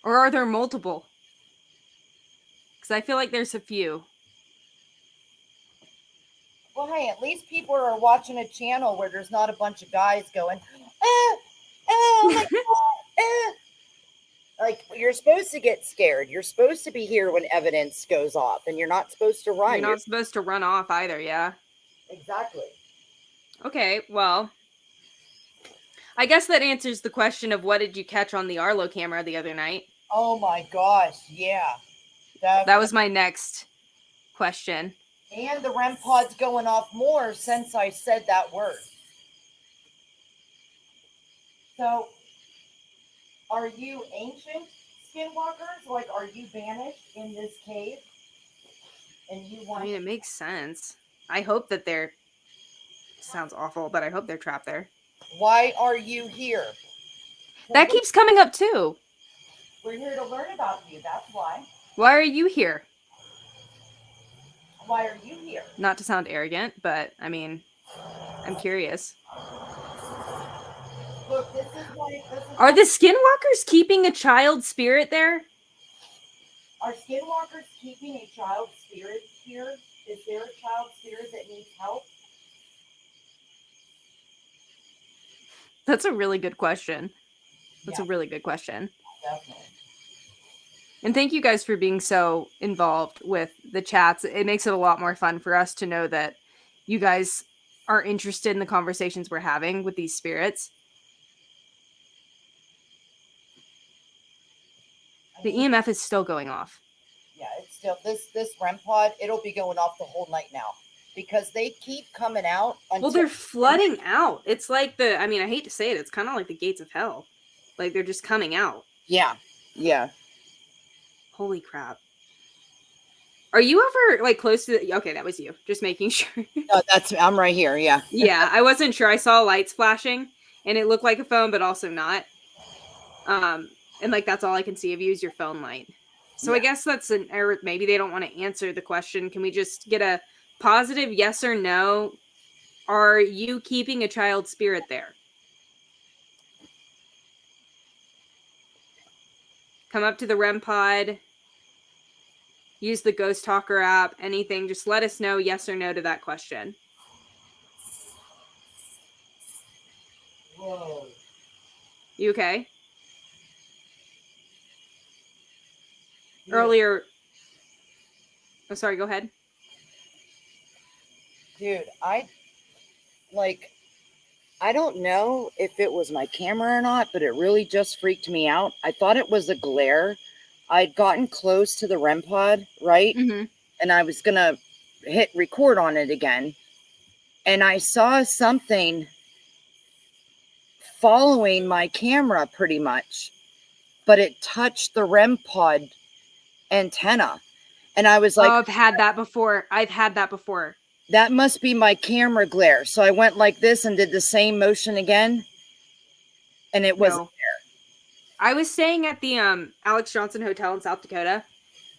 Or are there multiple? Because I feel like there's a few. Well, hey, at least people are watching a channel where there's not a bunch of guys going, oh my God, Like, you're supposed to get scared. You're supposed to be here when evidence goes off, and you're not supposed to run. You're not supposed to run off either, yeah. Exactly. Okay, well, I guess that answers the question of what did you catch on the Arlo camera the other night? Oh my gosh, yeah. That was my next question. And the REM pod's going off more since I said that word. So, are you ancient skinwalkers? Like, are you banished in this cave? And you want? I mean, it makes sense. I hope that they're. Sounds awful, but I hope they're trapped there. Why are you here? That keeps coming up too. We're here to learn about you. That's why. Why are you here? Why are you here? Not to sound arrogant, but I mean, I'm curious. Look, this is why. Are the skinwalkers keeping a child spirit there? Are skinwalkers keeping a child spirit here? Is there a child spirit that needs help? That's a really good question. That's Yeah, a really good question. definitely. And thank you guys for being so involved with the chats. It makes it a lot more fun for us to know that you guys are interested in the conversations we're having with these spirits. The EMF is still going off. Yeah, it's still this REM pod. It'll be going off the whole night now because they keep coming out. Well, they're flooding out. It's like I hate to say it, it's kind of like the gates of hell. Like they're just coming out. Yeah, yeah. Holy crap. Are you ever like close to okay, that was you. Just making sure. No, I'm right here, yeah. Yeah, I wasn't sure. I saw lights flashing and it looked like a phone, but also not. And like that's all I can see of you is your phone light. So yeah. I guess that's an error. Maybe they don't want to answer the question. Can we just get a positive yes or no? Are you keeping a child spirit there? Come up to the REM pod. Use the Ghost Talker app. Anything. Just let us know yes or no to that question. Whoa. You okay? Yeah. Earlier. Oh, sorry. Go ahead. Dude, I don't know if it was my camera or not, but it really just freaked me out. I thought it was a glare. I'd gotten close to the REM pod, right? Mm-hmm. And I was going to hit record on it again. And I saw something following my camera pretty much, but it touched the REM pod antenna. And I was like, oh, I've had that before. That must be my camera glare. So I went like this and did the same motion again. And it wasn't there. I was staying at the Alex Johnson Hotel in South Dakota.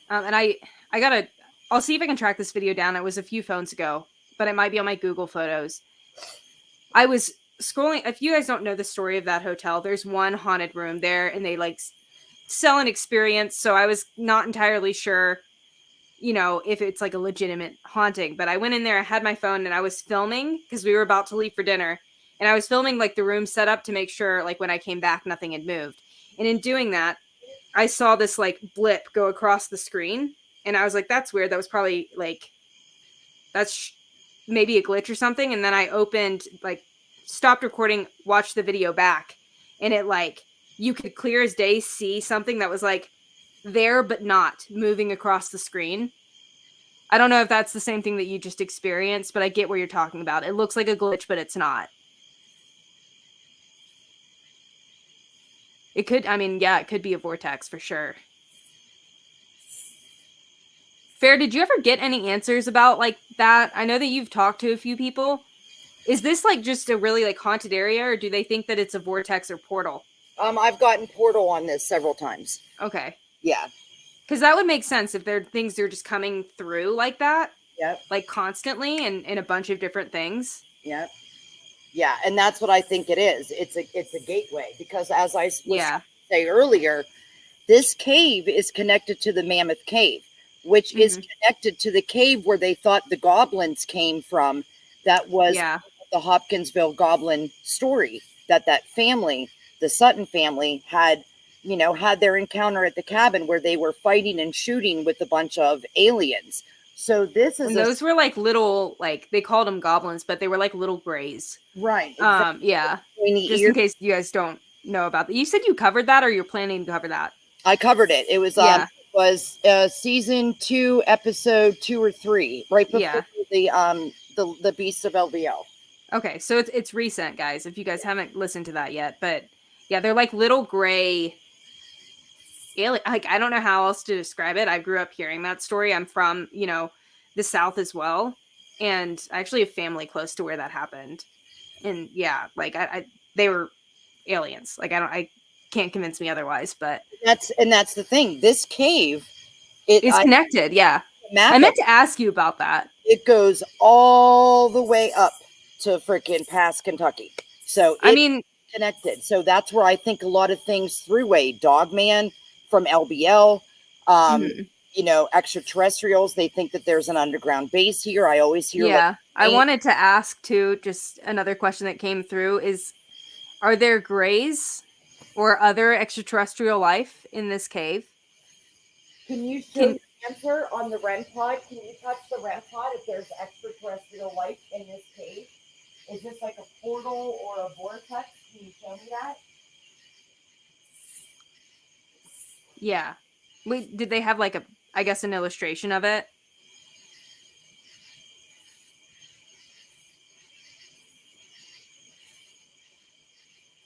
And I'll see if I can track this video down. It was a few phones ago, but it might be on my Google Photos. I was scrolling. If you guys don't know the story of that hotel, there's one haunted room there and they like sell an experience. So I was not entirely sure, if it's like a legitimate haunting, but I went in there, I had my phone and I was filming because we were about to leave for dinner. And I was filming like the room set up to make sure like when I came back, nothing had moved. And in doing that, I saw this like blip go across the screen. And I was like, that's weird. That was probably like, that's maybe a glitch or something. And then I stopped recording, watched the video back. And it like, you could clear as day see something that was like there, but not moving across the screen. I don't know if that's the same thing that you just experienced, but I get what you're talking about. It looks like a glitch, but it's not. It could be a vortex for sure. Fair, did you ever get any answers about like that? I know that you've talked to a few people. Is this like just a really like haunted area, or do they think that it's a vortex or portal? I've gotten portal on this several times. Okay. Yeah. Because that would make sense if there are things that are just coming through like that. Yep. Like constantly and in a bunch of different things. Yep. Yeah, and that's what I think it is. It's a gateway because as I was say earlier, this cave is connected to the Mammoth Cave, which is connected to the cave where they thought the goblins came from. That was the Hopkinsville goblin story that family, the Sutton family, had their encounter at the cabin where they were fighting and shooting with a bunch of aliens. So this is those were like little, like they called them goblins, but they were like little grays. Right. Exactly. Just in case you guys don't know about that. You said you covered that or you're planning to cover that? I covered it. It was was season 2, episode 2 or 3, right before the Beast of LVL. Okay, so it's recent, guys, if you guys haven't listened to that yet. But yeah, they're like little gray alien. Like, I don't know how else to describe it. I grew up hearing that story. I'm from, the South as well. And I actually have family close to where that happened. And yeah, like they were aliens. Like, I can't convince me otherwise, but That's the thing. This cave, it it's I connected. Yeah. map I it. meant to ask you about that. It goes all the way up to freaking past Kentucky. So I it's mean, connected. So that's where I think a lot of things throughway. Dogman from LBL, mhm. extraterrestrials. They think that there's an underground base here. I always hear Yeah. I wanted to ask too, just another question that came through is, are there grays or other extraterrestrial life in this cave? Can you show Can your answer on the REM pod? Can you touch the REM pod if there's extraterrestrial life in this cave? Is this like a portal or a vortex? Can you show me that? Yeah. Wait, did they have like I guess an illustration of it?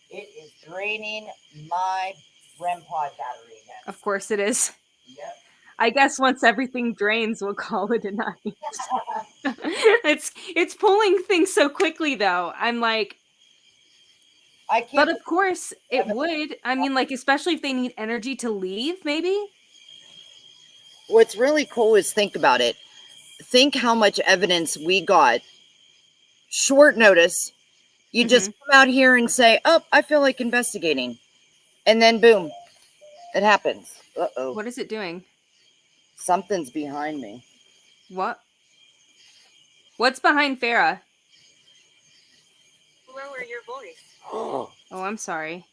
It is draining my REM pod battery again. Of course it is. Yep. I guess once everything drains, we'll call it a night. It's pulling things so quickly though. I'm like, I but can't. of course it would. I mean, like, especially if they need energy to leave, maybe? What's really cool is think about it. Think how much evidence we got. Short notice. You just Mhm. come out here and say, "Oh, I feel like investigating," and then boom, it happens. Uh-oh. What is it doing? Something's behind me. What? What's behind Farrah? Lower your voice. Oh, Oh, I'm sorry.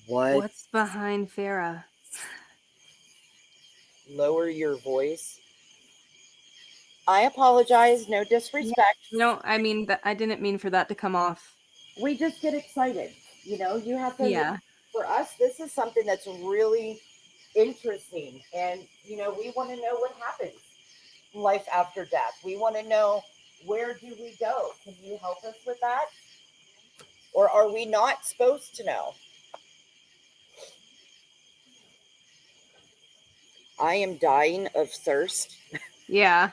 what? What's behind Farrah? Lower your voice. I apologize. No disrespect. No, I mean that I didn't mean for that to come off. We just get excited. You have to. Yeah. For us, this is something that's really interesting, and we want to know what happens in life after death. We want to know, where do we go? Can you help us with that, or are we not supposed to know? I am dying of thirst. Yeah.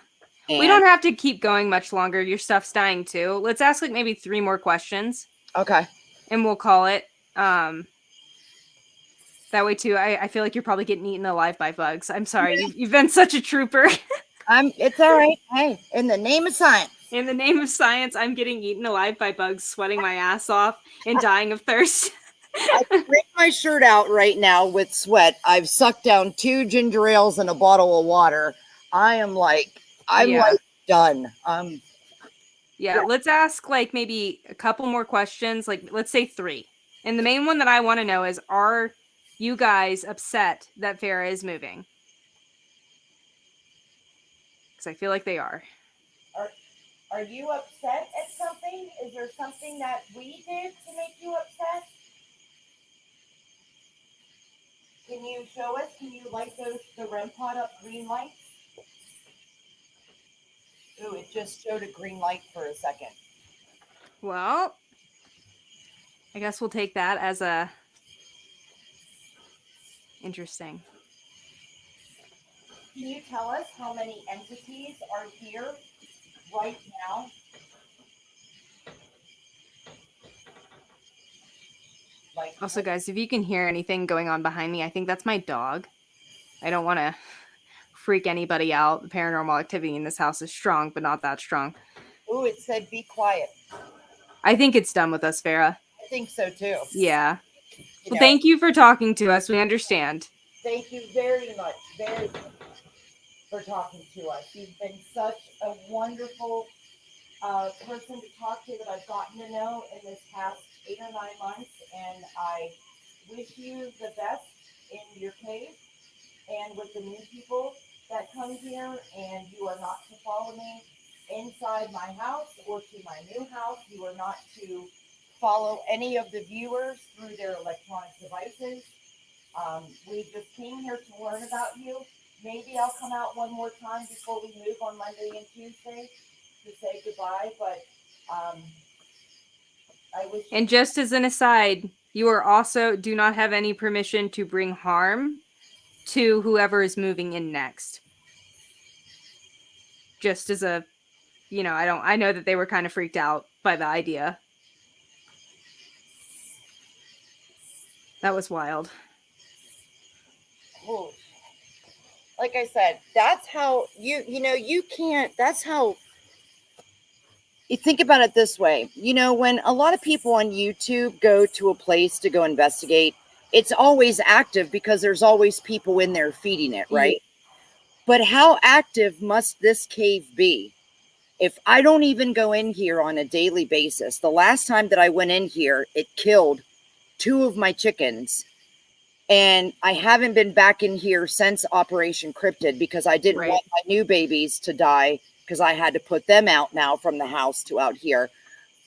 We And don't have to keep going much longer. Your stuff's dying too. Let's ask like maybe 3 more questions okay, and we'll call it. That way too. I feel like you're probably getting eaten alive by bugs. I'm sorry. You've been such a trooper. it's all right. Hey, in the name of science. In the name of science, I'm getting eaten alive by bugs, sweating my ass off and dying of thirst. I can rip my shirt out right now with sweat. I've sucked down 2 ginger ales and a bottle of water. I'm like done. Yeah, let's ask like maybe a couple more questions. Like, let's say 3. And the main one that I want to know is, are you guys upset that Farrah is moving? Because I feel like they are. Are you upset at something? Is there something that we did to make you upset? Can you show us? Can you light the REM pod up green lights? Ooh, it just showed a green light for a second. Well, I guess we'll take that as a interesting. Can you tell us how many entities are here right now? Also, guys, if you can hear anything going on behind me, I think that's my dog. I don't want to freak anybody out. The paranormal activity in this house is strong, but not that strong. Ooh, it said be quiet. I think it's done with us, Farrah. I think so too. Yeah. Well, thank you for talking to us. We understand. Thank you very much, for talking to us. You've been such a wonderful person to talk to that I've gotten to know in this past 8 or 9 months, and I wish you the best in your cave and with the new people that come here. And you are not to follow me inside my house or to my new house. You are not to follow any of the viewers through their electronic devices. We just came here to learn about you. Maybe I'll come out one more time before we move on Monday and Tuesday to say goodbye. But I wish. And just as an aside, you are also do not have any permission to bring harm to whoever is moving in next. Just as a, I know that they were kind of freaked out by the idea. That was wild. Oh, like I said, that's how you can't, that's how you think about it this way. When a lot of people on YouTube go to a place to go investigate, it's always active because there's always people in there feeding it, right? But how active must this cave be? If I don't even go in here on a daily basis, the last time that I went in here, it killed 2 of my chickens. And I haven't been back in here since Operation Cryptid because I didn't want my new babies to die because I had to put them out now from the house to out here.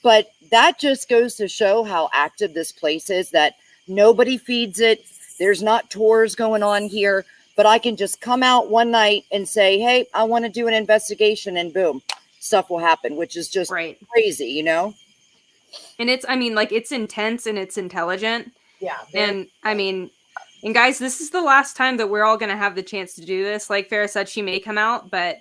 But that just goes to show how active this place is, that nobody feeds it. There's not tours going on here, but I can just come out one night and say, hey, I want to do an investigation, and boom, stuff will happen, which is just crazy, And it's intense and it's intelligent. Yeah. And guys, this is the last time that we're all going to have the chance to do this. Like Farrah said, she may come out, but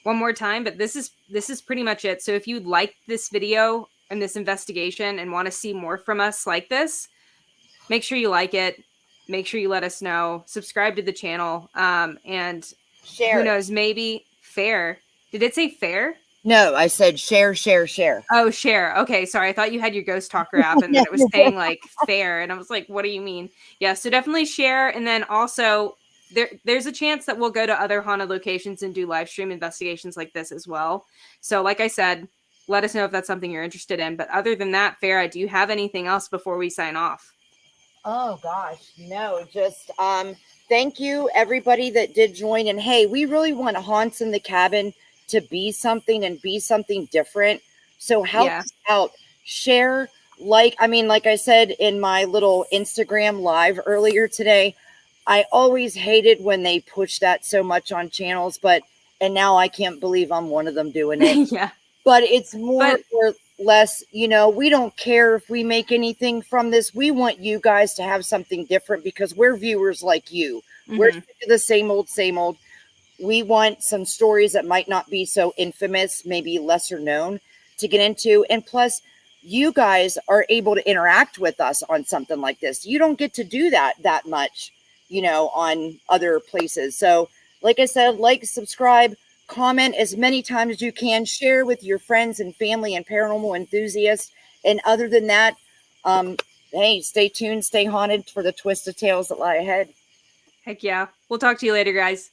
one more time, but this is pretty much it. So if you like this video and this investigation and want to see more from us like this, make sure you like it. Make sure you let us know. Subscribe to the channel. And share. Who knows, maybe Fair. Did it say Fair? No, I said share, share, share. Oh, share. Okay, sorry. I thought you had your Ghost Talker app and then it was saying like fair. And I was like, what do you mean? Yeah, so definitely share. And then also there's a chance that we'll go to other haunted locations and do live stream investigations like this as well. So like I said, let us know if that's something you're interested in. But other than that, Farrah, do you have anything else before we sign off? Oh gosh, no, just thank you everybody that did join. And hey, we really want Haunts in the Cabin to be something and be something different. So help us out. Share, like I said in my little Instagram live earlier today, I always hated when they push that so much on channels, and now I can't believe I'm one of them doing it. Yeah. But it's more or less, we don't care if we make anything from this. We want you guys to have something different because we're viewers like you. Mm-hmm. We're sick of the same old, same old. We want some stories that might not be so infamous, maybe lesser known, to get into. And plus, you guys are able to interact with us on something like this. You don't get to do that much, on other places. So, like I said, like, subscribe, comment as many times as you can, share with your friends and family and paranormal enthusiasts. And other than that, hey, stay tuned, stay haunted for the twist of tales that lie ahead. Heck yeah. We'll talk to you later, guys.